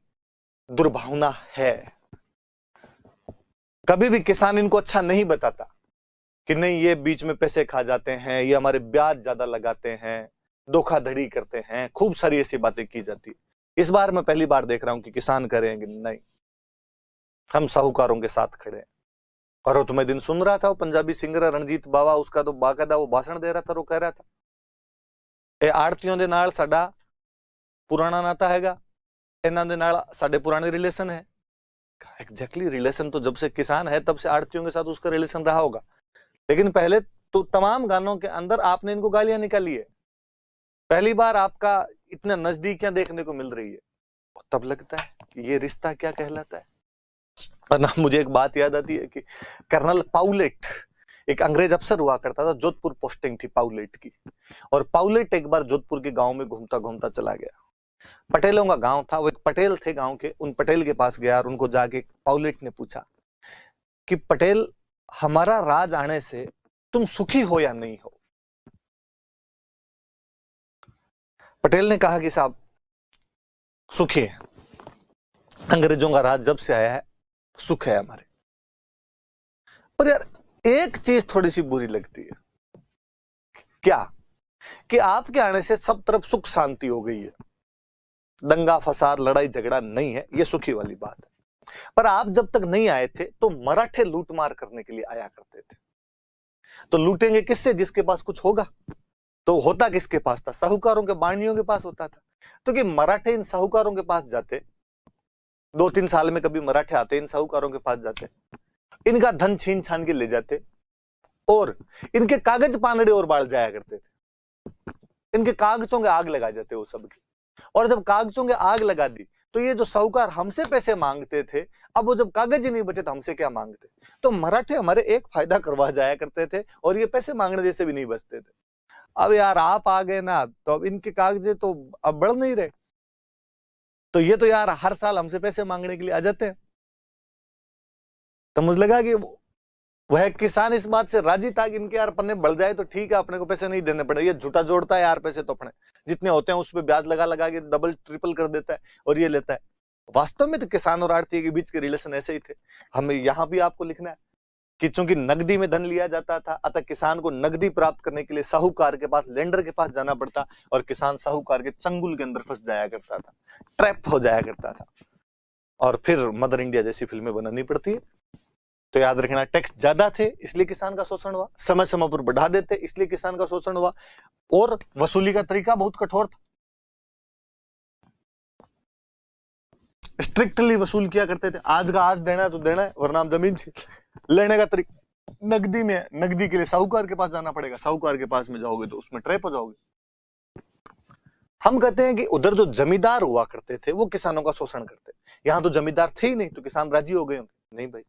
दुर्भावना है। कभी भी किसान इनको अच्छा नहीं बताता कि नहीं ये बीच में पैसे खा जाते हैं, ये हमारे ब्याज ज्यादा लगाते हैं, धोखाधड़ी करते हैं, खूब सारी ऐसी बातें की जाती है। इस बार मैं पहली बार देख रहा हूं कि किसान करेंगे नहीं, हम साहूकारों के साथ खड़े हैं। और तो मैं दिन सुन रहा था, वो पंजाबी सिंगर रणजीत बावा, उसका तो बाकायदा वो भाषण दे रहा था, वो कह रहा था ए आड़तियों दे नाल साडा पुराना नाता हैगा, इन्हां दे नाल साडे पुराने रिलेशन है। एग्जैक्टली रिलेशन तो जब से किसान है तब से आड़तियों के साथ उसका रिलेशन रहा होगा, लेकिन पहले तो तमाम गानों के अंदर आपने इनको गालियां निकाली है, पहली बार आपका इतना नजदीकियां देखने को मिल रही है, तब लगता है कि ये रिश्ता क्या कहलाता है। और ना मुझे एक बात याद आती है कि कर्नल पाउलेट, एक अंग्रेज अफसर हुआ करता था, जोधपुर पोस्टिंग थी पाउलेट की, और पाउलेट एक बार जोधपुर के गांव में घूमता घूमता चला गया। पटेलों का गांव था, वो एक पटेल थे गांव के, उन पटेल के पास गया और उनको जाके पाउलेट ने पूछा कि पटेल हमारा राज आने से तुम सुखी हो या नहीं हो। पटेल ने कहा कि साहब सुखी है, अंग्रेजों का राज जब से आया है सुख है हमारे। पर यार एक चीज थोड़ी सी बुरी लगती है, क्या कि आपके आने से सब तरफ सुख शांति हो गई है, दंगा फसाद लड़ाई झगड़ा नहीं है, ये सुखी वाली बात है। पर आप जब तक नहीं आए थे तो मराठे लूटमार करने के लिए आया करते थे, तो लूटेंगे किससे, जिसके पास कुछ होगा। तो होता किसके पास था, साहूकारों के, बाणियों के पास होता था। तो कि मराठे इन साहूकारों के पास जाते, 2-3 साल में कभी मराठे आते, इन साहूकारों के पास जाते, इनका धन छीन छान के ले जाते और इनके कागज पानड़े और बाढ़ जाया करते थे, इनके कागजों के आग लगा जाते वो सब की। और जब कागजों के आग लगा दी तो ये जो साहूकार हमसे पैसे मांगते थे, अब वो जब कागज ही नहीं बचे तो हमसे क्या मांगते। तो मराठे हमारे एक फायदा करवा जाया करते थे और ये पैसे मांगने जैसे भी नहीं बचते थे। अब यार आप आ गए ना, तो अब इनके कागजे तो अब बढ़ नहीं रहे, तो ये तो यार हर साल हमसे पैसे मांगने के लिए आ जाते हैं। तो मुझे लगा कि वह किसान इस बात से राजी था कि इनके यार पन्ने बढ़ जाए तो ठीक है, अपने को पैसे नहीं देने पड़े, ये झूठा जोड़ता है यार पैसे, तो अपने जितने होते हैं उस पर ब्याज लगा लगा के डबल ट्रिपल कर देता है और ये लेता है। वास्तव में तो किसान और आड़ती के बीच के रिलेशन ऐसे ही थे। हमें यहाँ भी आपको लिखना है कि चूंकि नकदी में धन लिया जाता था, अतः किसान को नकदी प्राप्त करने के लिए साहूकार के पास, लेंडर के पास जाना पड़ता और किसान साहूकार के चंगुल के अंदर फंस जाया करता था, ट्रैप हो जाया करता था, और फिर मदर इंडिया जैसी फिल्में बनानी पड़ती है। तो याद रखना, टैक्स ज्यादा थे इसलिए किसान का शोषण हुआ, समय समय पर बढ़ा देते इसलिए किसान का शोषण हुआ, और वसूली का तरीका बहुत कठोर था, स्ट्रिक्टली वसूल किया करते थे। आज का आज देना है तो देना है, वरना हम जमीन लेने का तरीका नकदी में, नकदी के लिए साहूकार के पास जाना पड़ेगा, साहूकार के पास में जाओगे तो उसमें ट्रैप हो जाओगे। हम कहते हैं कि उधर जो जमींदार हुआ करते थे वो किसानों का शोषण करते, यहाँ तो जमींदार थे ही नहीं तो किसान राजी हो गए होंगे। नहीं भाई,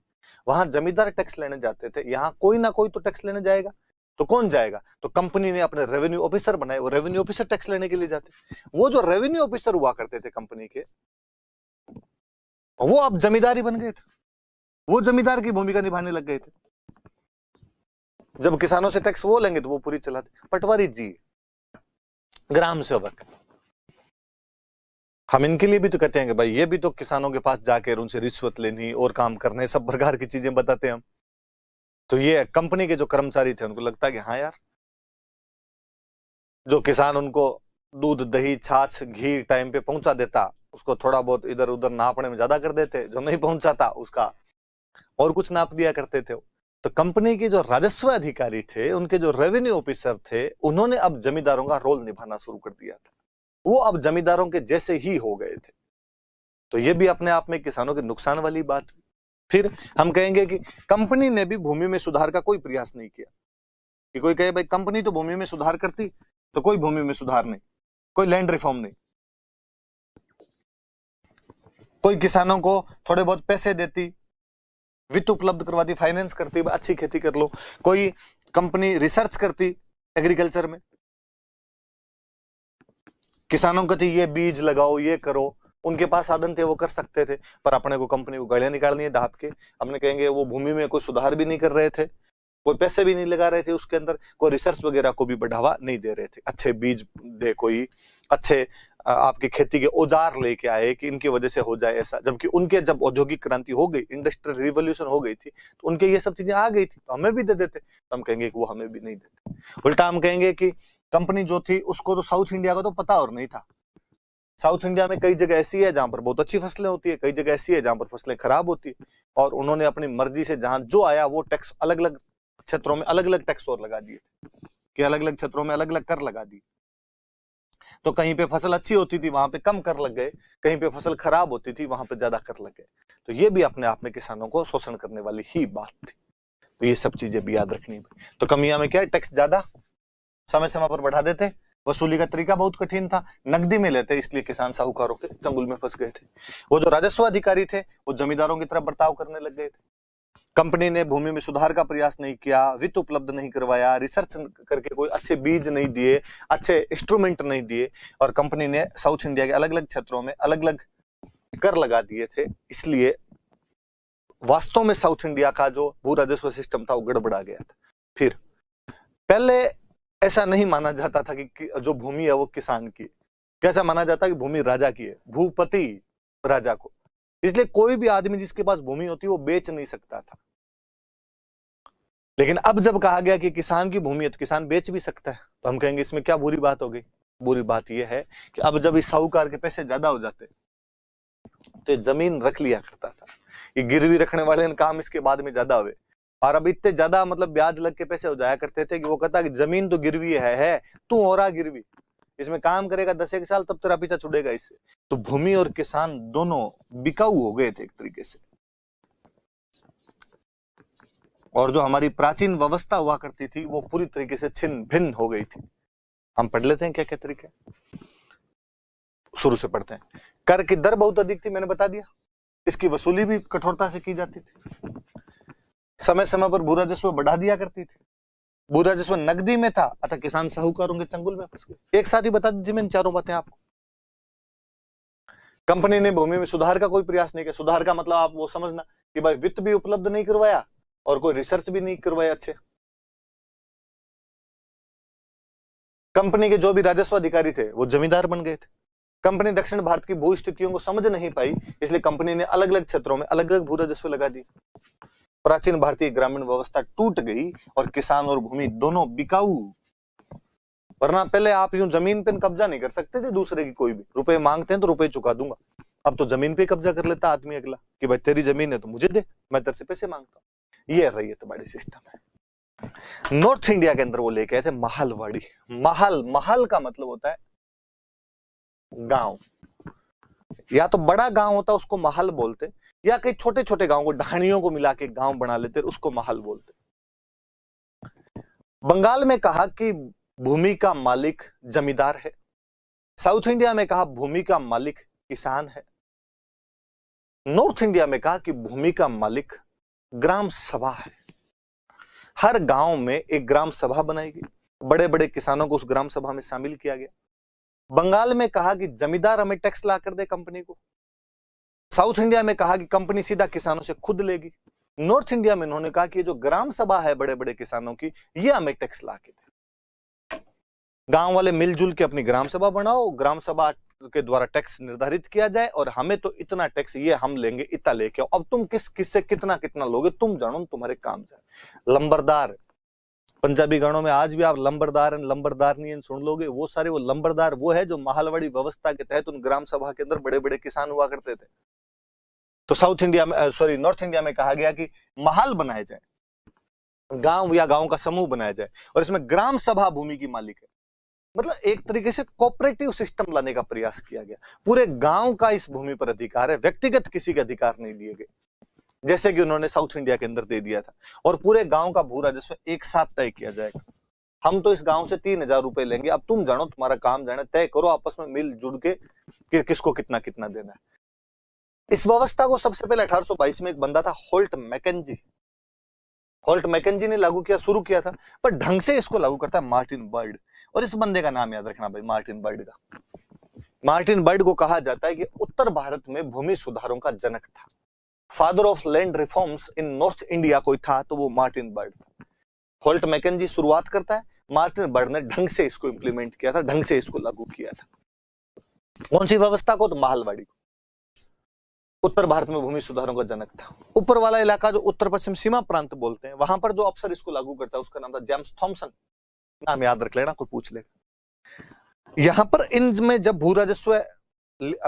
वहां जमींदार टैक्स लेने जाते थे, यहाँ कोई ना कोई तो टैक्स लेने जाएगा, तो कौन जाएगा? तो कंपनी ने अपने रेवेन्यू ऑफिसर बनाए, वो रेवेन्यू ऑफिसर टैक्स लेने के लिए जाते। वो जो रेवेन्यू ऑफिसर हुआ करते थे कंपनी के, वो अब जमींदारी बन गए थे, वो जमींदार की भूमिका निभाने लग गए थे। जब किसानों से टैक्स वो लेंगे तो वो पूरी चलाते। पटवारी जी, ग्राम सेवक, हम इनके लिए भी तो कहते हैं कि भाई ये भी तो किसानों के पास जाकर उनसे रिश्वत लेनी और काम करने, सब प्रकार की चीजें बताते हैं हम। तो ये कंपनी के जो कर्मचारी थे उनको लगता है कि हाँ यार, जो किसान उनको दूध दही छाछ घी टाइम पे पहुंचा देता, उसको थोड़ा बहुत इधर उधर नापने में ज्यादा कर देते, जो नहीं पहुंचाता उसका और कुछ नाप दिया करते थे। तो कंपनी के जो राजस्व अधिकारी थे, उनके जो रेवेन्यू ऑफिसर थे, उन्होंने अब जमींदारों का रोल निभाना शुरू कर दिया था, वो अब जमींदारों के जैसे ही हो गए थे। तो ये भी अपने आप में किसानों के नुकसान वाली बात। फिर हम कहेंगे कि कंपनी ने भी भूमि में सुधार का कोई प्रयास नहीं किया। कि कोई कहे भाई कंपनी तो भूमि में सुधार करती, तो कोई भूमि में सुधार नहीं, कोई लैंड रिफॉर्म नहीं, कोई किसानों को थोड़े बहुत पैसे देती, वित्त उपलब्ध करवाती, फाइनेंस करती, अच्छी खेती कर लो, कोई कंपनी रिसर्च करती एग्रीकल्चर में, किसानों को थी ये बीज लगाओ ये करो, उनके पास साधन थे वो कर सकते थे। पर अपने को कंपनी को गालियां निकालनी है ढाप के, अपने कहेंगे वो भूमि में कोई सुधार भी नहीं कर रहे थे, कोई पैसे भी नहीं लगा रहे थे उसके अंदर, कोई रिसर्च वगैरह को भी बढ़ावा नहीं दे रहे थे, अच्छे बीज दे, कोई अच्छे आपकी खेती के औजार लेके आए कि इनकी वजह से हो जाए ऐसा। जबकि उनके जब औद्योगिक क्रांति हो गई, इंडस्ट्रियल रिवोल्यूशन हो गई थी, तो उनके ये सब चीजें आ गई थी, तो हमें भी दे देते। तो हम कहेंगे कि वो हमें भी नहीं देते। उल्टा हम कहेंगे कि कंपनी जो थी उसको तो साउथ इंडिया का तो पता और नहीं था। साउथ इंडिया में कई जगह ऐसी है जहां पर बहुत अच्छी फसलें होती है, कई जगह ऐसी है जहां पर फसलें खराब होती है, और उन्होंने अपनी मर्जी से जहां जो आया वो टैक्स अलग अलग क्षेत्रों में अलग अलग टैक्स और लगा दिए कि अलग अलग क्षेत्रों में अलग अलग कर लगा दिए। तो कहीं पे फसल अच्छी होती थी वहां पे कम कर लग गए, कहीं पे फसल खराब होती थी वहां पे ज्यादा कर लग गए। तो ये भी अपने आप में किसानों को शोषण करने वाली ही बात थी। तो ये सब चीजें भी याद रखनी। तो कमियां में क्या है? टैक्स ज्यादा, समय समय पर बढ़ा देते, वसूली का तरीका बहुत कठिन था, नकदी में लेते, इसलिए किसान साहूकारों के चंगुल में फंस गए थे। वो जो राजस्व अधिकारी थे वो जमींदारों की तरह बर्ताव करने लग गए थे। कंपनी ने भूमि में सुधार का प्रयास नहीं किया, वित्त उपलब्ध नहीं करवाया, रिसर्च करके कोई अच्छे बीज नहीं दिए, अच्छे इंस्ट्रूमेंट नहीं दिए, और कंपनी ने साउथ इंडिया के अलग अलग क्षेत्रों में अलग अलग कर लगा दिए थे। इसलिए वास्तव में साउथ इंडिया का जो भू राजस्व सिस्टम था वो गड़बड़ा गया था। फिर पहले ऐसा नहीं माना जाता था कि जो भूमि है वो किसान की, कैसा माना जाता है कि भूमि राजा की है, भूपति राजा को, इसलिए कोई भी आदमी जिसके पास भूमि होती है वो बेच नहीं सकता था। लेकिन अब जब कहा गया कि किसान की भूमि है तो किसान बेच भी सकता है, तो हम कहेंगे इसमें क्या बुरी बात हो गई? बुरी बात यह है कि अब जब इस साहूकार के पैसे ज्यादा हो जाते तो जमीन रख लिया करता था, ये गिरवी रखने वाले काम इसके बाद में ज्यादा हुए, और अब इतने ज्यादा मतलब ब्याज लग के पैसे हो जाया करते थे कि वो कहता कि जमीन तो गिरवी है तू हो रहा गिरवी, इसमें काम करेगा 10 साल तब तेरा पीछा छुड़ेगा इससे। तो भूमि और किसान दोनों बिकाऊ हो गए थे एक तरीके से। और जो हमारी प्राचीन व्यवस्था हुआ करती थी वो पूरी तरीके से छिन्न भिन्न हो गई थी। हम पढ़ लेते हैं क्या क्या तरीके। शुरू से पढ़ते हैं। कर की दर बहुत अधिक थी, मैंने बता दिया। इसकी वसूली भी कठोरता से की जाती थी। समय समय पर भू राजस्व बढ़ा दिया करती थी। भू राजस्व नकदी में था, अतः किसान साहूकारों के चंगुल में फंस गए। एक साथ ही बता दीजिए मैंने चारों बातें आपको। कंपनी ने भूमि में सुधार का कोई प्रयास नहीं किया। सुधार का मतलब आप वो समझना कि भाई वित्त भी उपलब्ध नहीं करवाया और कोई रिसर्च भी नहीं करवाया अच्छे। कंपनी के जो भी राजस्व अधिकारी थे वो जमींदार बन गए थे। कंपनी दक्षिण भारत की भू स्थितियों को समझ नहीं पाई, इसलिए कंपनी ने अलग अलग क्षेत्रों में अलग अलग भू राजस्व लगा दी। प्राचीन भारतीय ग्रामीण व्यवस्था टूट गई और किसान और भूमि दोनों बिकाऊ। वरना पहले आप यूं जमीन पे कब्जा नहीं कर सकते थे दूसरे की। कोई भी रुपए मांगते हैं तो रुपए चुका दूंगा। अब तो जमीन पे कब्जा कर लेता आदमी अगला कि भाई तेरी जमीन है तो मुझे दे, मैं तेरे से पैसे मांगता हूं। ये रैयतवाड़ी सिस्टम है। नॉर्थ इंडिया के अंदर वो लेके आए थे महलवाड़ी। महल का मतलब होता है गांव। या तो बड़ा गांव होता उसको महल बोलते, या कई छोटे छोटे गांव को ढाणियों को मिला के गांव बना लेते, उसको महल बोलते। बंगाल में कहा कि भूमि का मालिक जमींदार है। साउथ इंडिया में कहा भूमि का मालिक किसान है। नॉर्थ इंडिया में कहा कि भूमि का मालिक ग्राम सभा है। हर गांव में एक ग्राम सभा बनाई गई, बड़े बड़े किसानों को उस ग्राम सभा में शामिल किया गया। बंगाल में कहा कि जमींदार हमें टैक्स ला कर दे कंपनी को। साउथ इंडिया में कहा कि कंपनी सीधा किसानों से खुद लेगी। नॉर्थ इंडिया में उन्होंने कहा कि जो ग्राम सभा है बड़े बड़े किसानों की, ये हमें टैक्स ला के दे। गांव वाले मिलजुल के अपनी ग्राम सभा बनाओ, ग्राम सभा के द्वारा टैक्स निर्धारित किया जाए और हमें तो इतना टैक्स ये हम लेंगे, इतना लेके आओ। अब तुम किससे कितना कितना लोगे तुम जानो, तुम्हारे काम जाए। लंबरदार, पंजाबी गानों में आज भी आप लंबरदार लंबरदारनी सुन लोगे। वो सारे वो लंबरदार वो है जो महलवाड़ी व्यवस्था के तहत उन ग्राम सभा के अंदर बड़े बड़े किसान हुआ करते थे। तो साउथ इंडिया में नॉर्थ इंडिया में कहा गया कि महल बनाए जाए, गांव या गांव का समूह बनाया जाए और इसमें ग्राम सभा भूमि की मालिक है। मतलब एक तरीके से कोऑपरेटिव सिस्टम लाने का प्रयास किया गया। पूरे गांव का इस भूमि पर अधिकार है, व्यक्तिगत किसी के अधिकार नहीं दिए गए, जैसे कि उन्होंने साउथ इंडिया के अंदर दे दिया था। और पूरे गांव का भू राजस्व एक साथ तय किया जाएगा। हम तो इस गांव से 3000 रुपए लेंगे, अब तुम जानो, तुम्हारा काम जाने, तय करो आपस में मिल जुड़ के कि किसको कितना कितना देना है। इस व्यवस्था को सबसे पहले 1822 में एक बंदा था होल्ट मैकेंजी ने लागू किया, शुरू किया था, पर ढंग से इसको लागू करता है मार्टिन बर्ड। और इस बंदे का नाम याद रखना भाई, मार्टिन बर्ड का। मार्टिन बर्ड को कहा जाता है कि उत्तर भारत में भूमि सुधारों का जनक था। Father of land reforms in north India कोई था तो वो मार्टिन बर्ड था। होल्ट मैकेंजी शुरुआत करता है, मार्टिन बर्ड ने ढंग से इसको इंप्लीमेंट किया था, ढंग से इसको लागू किया था। कौन सी व्यवस्था को? तो महलवाड़ी को। उत्तर भारत में भूमि सुधारों का जनक था। ऊपर वाला इलाका जो उत्तर पश्चिम सीमा प्रांत बोलते हैं, वहां पर जो अफसर इसको लागू करता है उसका नाम था जेम्स थॉमसन। नाम याद रख लेना, कोई पूछ लेगा। यहां पर इनमें जब भू राजस्व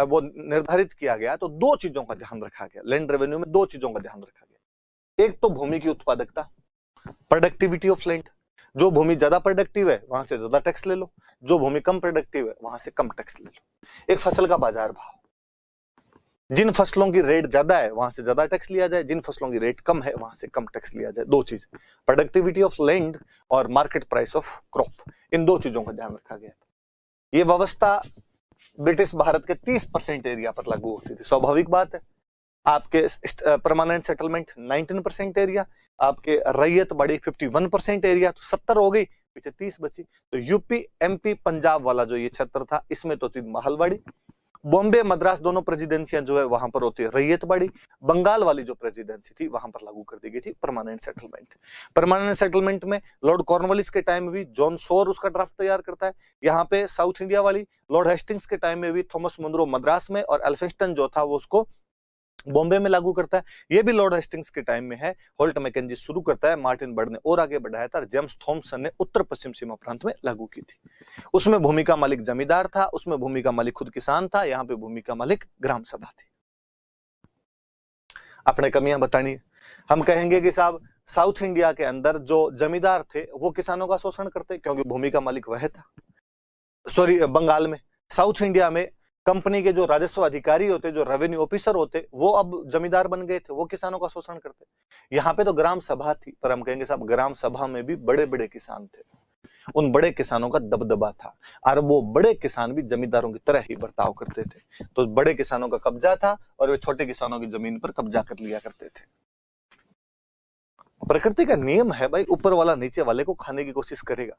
वो निर्धारित किया गया तो दो चीजों का ध्यान रखा गया। लैंड रेवेन्यू में दो चीजों का ध्यान रखा गया। एक तो भूमि की उत्पादकता, प्रोडक्टिविटी ऑफ लैंड। जो भूमि ज्यादा प्रोडक्टिव है वहां से ज्यादा टैक्स ले लो, जो भूमि कम प्रोडक्टिव है वहां से कम टैक्स ले लो। एक फसल का बाजार भाव, जिन फसलों की रेट ज्यादा है वहां से ज्यादा टैक्स लिया जाए, जिन फसलों की रेट कम है वहां से कम टैक्स लिया जाए। दो चीज, प्रोडक्टिविटी ऑफ लैंड और मार्केट प्राइस ऑफ क्रॉप, इन दो चीजों का ध्यान रखा गया था। यह व्यवस्था ब्रिटिश भारत के 30% एरिया पर लागू होती थी। स्वाभाविक बात है, आपके परमानेंट सेटलमेंट 19% एरिया, आपके रैयत बड़ी 51% एरिया, तो 70 हो गई, पीछे 30 बची। तो यूपी एमपी पंजाब वाला जो ये क्षेत्र था इसमें तो थी महलवाड़ी। बॉम्बे मद्रास दोनों प्रेसिडेंसियां जो है वहां पर होती है रैयतवाड़ी। बंगाल वाली जो प्रेसिडेंसी थी वहां पर लागू कर दी गई थी परमानेंट सेटलमेंट। परमानेंट सेटलमेंट में लॉर्ड कॉर्नवालिस के टाइम में भी जॉन सोर उसका ड्राफ्ट तैयार करता है। यहाँ पे साउथ इंडिया वाली लॉर्ड हेस्टिंग्स के टाइम में भी थॉमस मुनरो मद्रास में, और एल्फिंस्टन जो था वो उसको बॉम्बे में लागू करता है। ये भी लॉर्ड हेस्टिंग्स के टाइम में है। होल्ट मैकेंजी शुरू करता है, मार्टिन बर्ड ने और आगे बढ़ाया था, जेम्स थॉमसन ने उत्तर पश्चिम सीमा प्रांत में लागू की थी। उसमें भूमि का मालिक जमींदार था, उसमें भूमि का मालिक खुद किसान था, यहाँ पे भूमि का मालिक ग्राम सभा थी। अपने कमियां बतानी, हम कहेंगे कि साहब साउथ इंडिया के अंदर जो जमींदार थे वो किसानों का शोषण करते क्योंकि भूमि का मालिक वह था। सॉरी, बंगाल में। साउथ इंडिया में कंपनी के जो राजस्व अधिकारी होते, जो रेवेन्यू ऑफिसर होते, वो अब जमींदार बन गए थे, वो किसानों का शोषण करते। यहाँ पे तो ग्राम सभा थी, पर हम कहेंगे साहब ग्राम सभा में भी बड़े बड़े किसान थे। उन बड़े किसानों का दबदबा था और वो बड़े किसान भी जमींदारों की तरह ही बर्ताव करते थे। तो बड़े किसानों का कब्जा था और वे छोटे किसानों की जमीन पर कब्जा कर लिया करते थे। प्रकृति का नियम है भाई, ऊपर वाला नीचे वाले को खाने की कोशिश करेगा।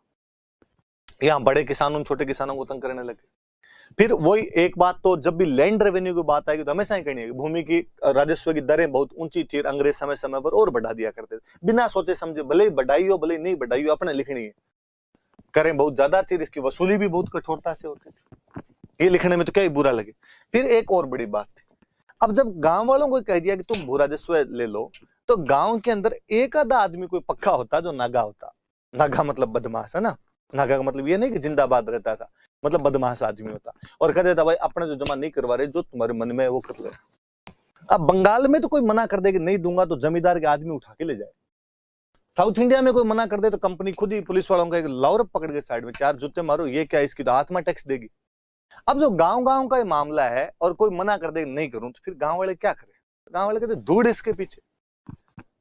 यहाँ बड़े किसान उन छोटे किसानों को तंग करने लगे। फिर वही एक बात, तो जब भी लैंड रेवेन्यू की बात आएगी तो हमेशा ही कहनी है, भूमि की राजस्व की दरें बहुत ऊंची थी, अंग्रेज समय समय पर और बढ़ा दिया करते थे बिना सोचे समझे, भले ही बढ़ाई हो भले ही नहीं बढ़ाई हो, अपने लिखनी है। करें बहुत ज्यादा थी, इसकी वसूली भी बहुत कठोरता से होती थी, ये लिखने में तो क्या ही बुरा लगे। फिर एक और बड़ी बात थी, अब जब गांव वालों को कह दिया कि तुम भू राजस्व ले लो, तो गांव के अंदर एक आधा आदमी कोई पक्का होता जो नागा होता। नागा मतलब बदमाश है ना, नागा का मतलब ये नहीं कि जिंदाबाद रहता था, मतलब बदमाश आदमी होता, और कह देता भाई अपने जो जमा नहीं करवा रहे, जो तुम्हारे मन में है वो कर ले। अब बंगाल में तो कोई मना कर दे कि नहीं दूंगा तो जमींदार के आदमी उठा के ले जाए। साउथ इंडिया में कोई मना कर दे तो कंपनी खुद ही पुलिस वालों का एक लावर पकड़ के साइड में 4 जूते मारो, ये क्या इसकी तो आत्मा टैक्स देगी। अब जो गांव गांव का ये मामला है और कोई मना कर दे नहीं करूं, तो फिर गांव वाले क्या करें? गांव वाले कहते धूड़ इसके पीछे।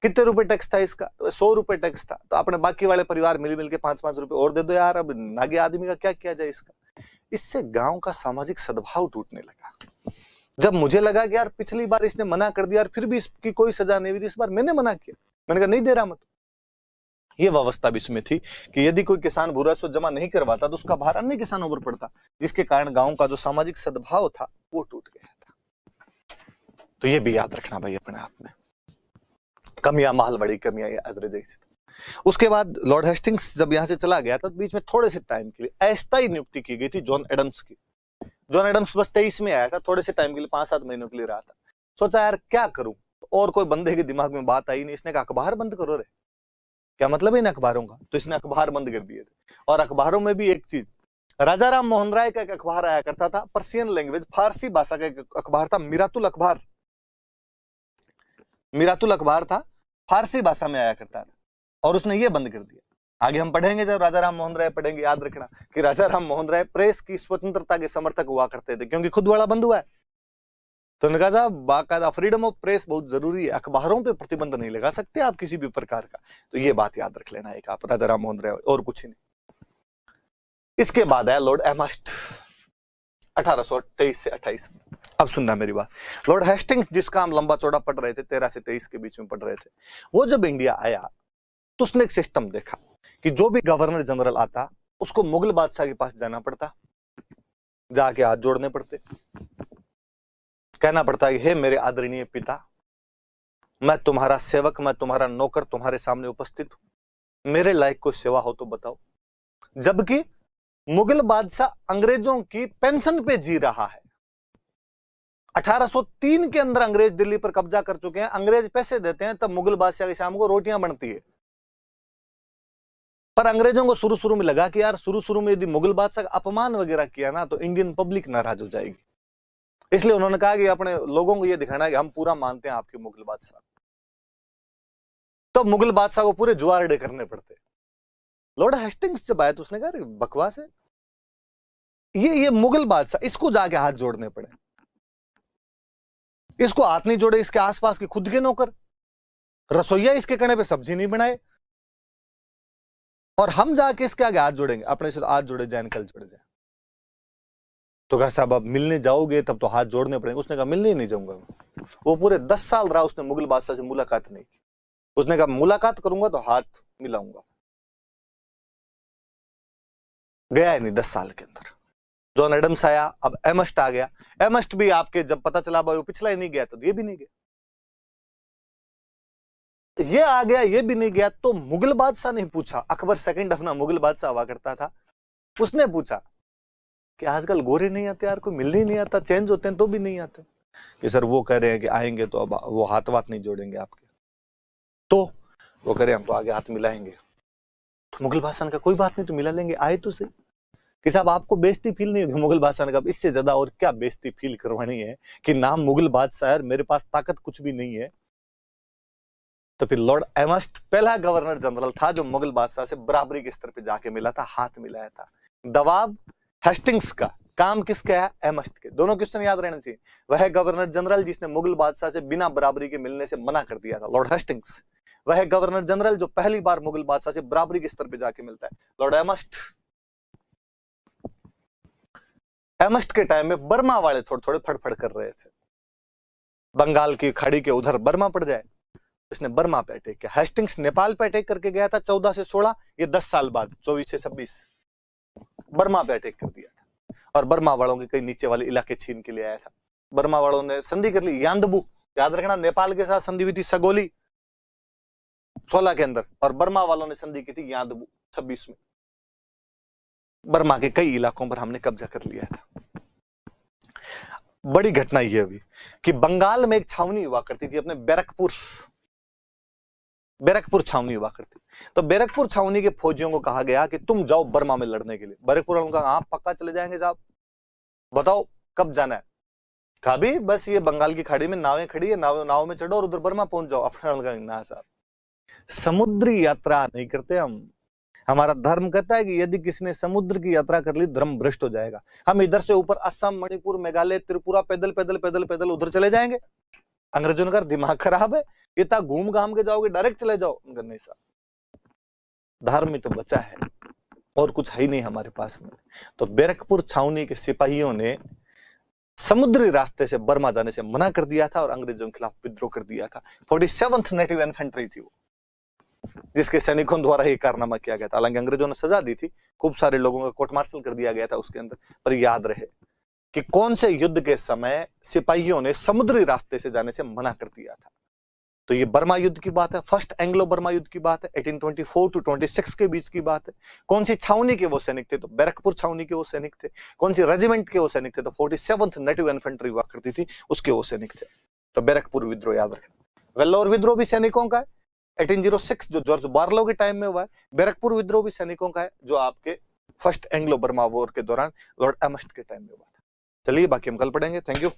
कितने रुपए टैक्स था इसका? तो 100 रुपए टैक्स था, तो अपने बाकी वाले परिवार मिल के 5-5 रुपए और दे दो यार, अब नागे आदमी का क्या किया जाए इसका। इससे गांव का सामाजिक सद्भाव टूटने लगा। जब मुझे लगा कि यार पिछली बार इसने मना कर दिया और फिर भी इसकी कोई सजा नहीं हुई, इस बार मैंने मना किया, मैंने कहा नहीं दे रहा मत। ये व्यवस्था भी इसमें थी कि यदि कोई किसान भू राजस्व जमा नहीं करवाता तो उसका भार अन्य किसानों पर पड़ता, जिसके कारण गांव का जो सामाजिक सद्भाव था वो टूट गया था। तो ये भी याद रखना भाई अपने आप में, कमियां मालवाड़ी कमियां याद। उसके बाद लॉर्ड हेस्टिंग्स जब यहां से चला गया तो बीच में थोड़े से टाइम के लिए अस्थायी नियुक्ति की गई थी जॉन एडम्स की। जॉन एडम्स बस 23 में आया था, थोड़े से टाइम के लिए 5-7 महीनों के लिए रहा था। सोचा यार क्या करूं, और कोई बंदे के दिमाग में बात आई नहीं। इसने कहा अखबार बंद करो रे, क्या मतलब है इन अखबारों का? तो इसने अखबार बंद कर दिए थे। और अखबारों में भी एक चीज, राजा राम मोहन राय का एक अखबार आया करता था, पर्शियन लैंग्वेज फारसी भाषा का एक अखबार था, मिरातुल अखबार। मिरातुल अखबार था, फारसी भाषा में आया करता था, और उसने ये बंद कर दिया। आगे हम पढ़ेंगे जब राजा राम मोहन राय पढ़ेंगे, याद रखना कि राजा राम मोहन राय प्रेस की स्वतंत्रता के समर्थक हुआ करते थे, क्योंकि खुद वाला बंद हुआ है। तो उन्होंने कहा साहब बाकायदा फ्रीडम ऑफ प्रेस बहुत जरूरी है, अखबारों पे प्रतिबंध नहीं लगा सकते आप किसी भी प्रकार का। तो ये बात याद रख लेना एक आप, राजा राम मोहन राय और कुछ नहीं। इसके बाद आया लॉर्ड एमस्ट 1823 से 28 में। अब सुनना मेरी बात, लॉर्ड हेस्टिंग्स जिसका हम लंबा चौड़ा पढ़ रहे थे, 13 से 23 के बीच में पढ़ रहे थे, वो जब इंडिया आया तो उसने एक सिस्टम देखा कि जो भी गवर्नर जनरल आता उसको मुगल बादशाह के पास जाना पड़ता, जाके हाथ जोड़ने पड़ते, कहना पड़ता है हे मेरे आदरणीय पिता, मैं तुम्हारा सेवक, मैं तुम्हारा नौकर तुम्हारे सामने उपस्थित हूं, मेरे लायक कोई सेवा हो तो बताओ। जबकि मुगल बादशाह अंग्रेजों की पेंशन पे जी रहा है। 1803 के अंदर अंग्रेज दिल्ली पर कब्जा कर चुके हैं, अंग्रेज पैसे देते हैं तब मुगल बादशाह के शाम को रोटियां बनती है। पर अंग्रेजों को शुरू शुरू में लगा कि यार शुरू में यदि मुगल बादशाह का अपमान वगैरह किया ना तो इंडियन पब्लिक नाराज हो जाएगी, इसलिए उन्होंने कहा कि अपने लोगों को यह दिखाना है कि हम पूरा मानते हैं आपके मुगल बादशाह। तो मुगल बादशाह को पूरे जुआरडे करने पड़ते। लॉर्ड हेस्टिंग्स जब आया तो उसने कहा बकवास है ये मुगल बादशाह, इसको जाके हाथ जोड़ने पड़े। इसको हाथ नहीं जोड़े इसके आसपास के खुद के नौकर, रसोईया इसके कहने पे सब्जी नहीं बनाए, और हम जाके इसके आगे हाथ जोड़ेंगे? अपने से तो हाथ जोड़े जाए कल जोड़े जाए। तो कहा साहब अब मिलने जाओगे तब तो हाथ जोड़ने पड़ेंगे। उसने कहा मिलने ही नहीं जाऊंगा मैं। वो पूरे 10 साल रहा, उसने मुगल बादशाह से मुलाकात नहीं की। उसने कहा मुलाकात करूंगा तो हाथ मिलाऊंगा, गया ही नहीं 10 साल के अंदर। जॉन एडम्स आया, अब एमस्ट आ गया। एमस्ट भी आपके जब पता चला भाई वो पिछला ही नहीं गया तो ये भी नहीं गया, ये आ गया ये भी नहीं गया। तो मुगल बादशाह ने पूछा, अकबर सेकंड अपना मुगल बादशाह हुआ करता था, उसने पूछा कि आजकल गोरे नहीं आते यार, कोई मिलने ही नहीं आता, चेंज होते हैं तो भी नहीं आते। कि सर वो कह रहे हैं कि आएंगे तो अब वो हाथ वाथ नहीं जोड़ेंगे आपके, तो वो कह रहे हैं हम तो आगे हाथ मिलाएंगे। तो मुगल बादशाह ने कहा कोई बात नहीं तो मिला लेंगे, आए तो सही। कि साहब आपको बेइज्जती फील नहीं होगी? मुगल बादशाह ने कहा इससे ज्यादा और क्या बेइज्जती फील करवानी है कि नाम मुगल बादशाह है, मेरे पास ताकत कुछ भी नहीं है। तो फिर लॉर्ड एमस्ट पहला गवर्नर जनरल था जो मुगल बादशाह से बराबरी के स्तर पे जाके मिला था, हाथ मिलाया था। दबाव हेस्टिंग्स का, काम किसका है? एमस्ट के। दोनों क्वेश्चन याद रहने चाहिए। वह गवर्नर जनरल जिसने मुगल बादशाह से बिना बराबरी के मिलने से मना कर दिया था, लॉर्ड हेस्टिंग्स। वह है गवर्नर जनरल जो पहली बार मुगल बादशाह से बराबरी के स्तर पे जाके मिलता है, लॉर्ड एमस्ट। एमस्ट के टाइम में बर्मा वाले थोड़े थोड़े फड़फड़ कर रहे थे, बंगाल की खाड़ी के उधर बर्मा पड़ जाए, इसने बर्मा पे अटैक किया। हेस्टिंग्स नेपाल पे अटैक करके गया था 14 से 16, ये 10 साल बाद 24 से 26 बर्मा पे अटैक कर दिया था और बर्मा वालों के कई नीचे वाले इलाके छीन के लिए आया था। बर्मा वालों ने संधि कर ली यांदबू, याद रखना नेपाल के साथ संधि हुई थी सगोली 16 के अंदर, और बर्मा वालों ने संधि की थी यांदबू 26 में। बर्मा के कई इलाकों पर हमने कब्जा कर लिया था। बड़ी घटना यह हुई कि बंगाल में एक छावनी हुआ करती थी अपने बैरकपुर छावनी हुआ करती। तो बैरकपुर छावनी के फौजियों को कहा गया कि तुम जाओ बर्मा में लड़ने के लिए। बैरकपुर वालों का हाँ पक्का चले जाएंगे साहब, बताओ कब जाना है। कहा भी बस ये बंगाल की खाड़ी में नावें खड़ी है, नाव में चढ़ो और उधर बर्मा पहुंच जाओ। अपने ना साहब, समुद्री यात्रा नहीं करते हम। हमारा धर्म कहता है कि यदि किसी ने समुद्र की यात्रा कर ली धर्म भ्रष्ट हो जाएगा। हम इधर से ऊपर असम, मणिपुर, मेघालय, त्रिपुरा पैदल पैदल पैदल पैदल उधर चले जाएंगे। अंग्रेजों ने कहा दिमाग खराब है, इतना घूम घाम के जाओगे, डायरेक्ट चले जाओ। नहीं साहब, धर्म ही तो बचा है और कुछ है ही नहीं हमारे पास में। तो बैरकपुर छावनी के सिपाहियों ने समुद्री रास्ते से बर्मा जाने से मना कर दिया था और अंग्रेजों के खिलाफ विद्रोह कर दिया था। 47th नेटिव इन्फेंट्री थी वो, जिसके सैनिकों द्वारा ये कारनामा किया गया था। हालांकि अंग्रेजों ने सजा दी थी, खूब सारे लोगों का कोर्ट मार्शल कर दिया गया था उसके अंदर, पर याद रहे कि कौन से युद्ध के समय सिपाहियों ने समुद्री रास्ते से जाने से मना कर दिया था। तो ये बर्मा युद्ध की बात है, फर्स्ट एंग्लो बर्मा युद्ध की बात है, 1824 to 26 के बीच की बात है। कौन सी छावनी के वो सैनिक थे? तो बैरकपुर छावनी के वो सैनिक थे। कौन सी रेजिमेंट के वो सैनिक थे? तो 47th नेटिव इन्फेंट्री हुआ करती थी, उसके वो सैनिक थे। तो बैरकपुर विद्रोह याद रखना। वेल्लोर विद्रोह भी सैनिकों का है, 1806 जो जॉर्ज बार्लो के टाइम में हुआ है। बैरकपुर विद्रोह भी सैनिकों का है, जो आपके फर्स्ट एंग्लो बर्मा वॉर के दौरान लॉर्ड एमस्ट के टाइम में हुआ था। चलिए बाकी हम कल पढ़ेंगे। Thank you.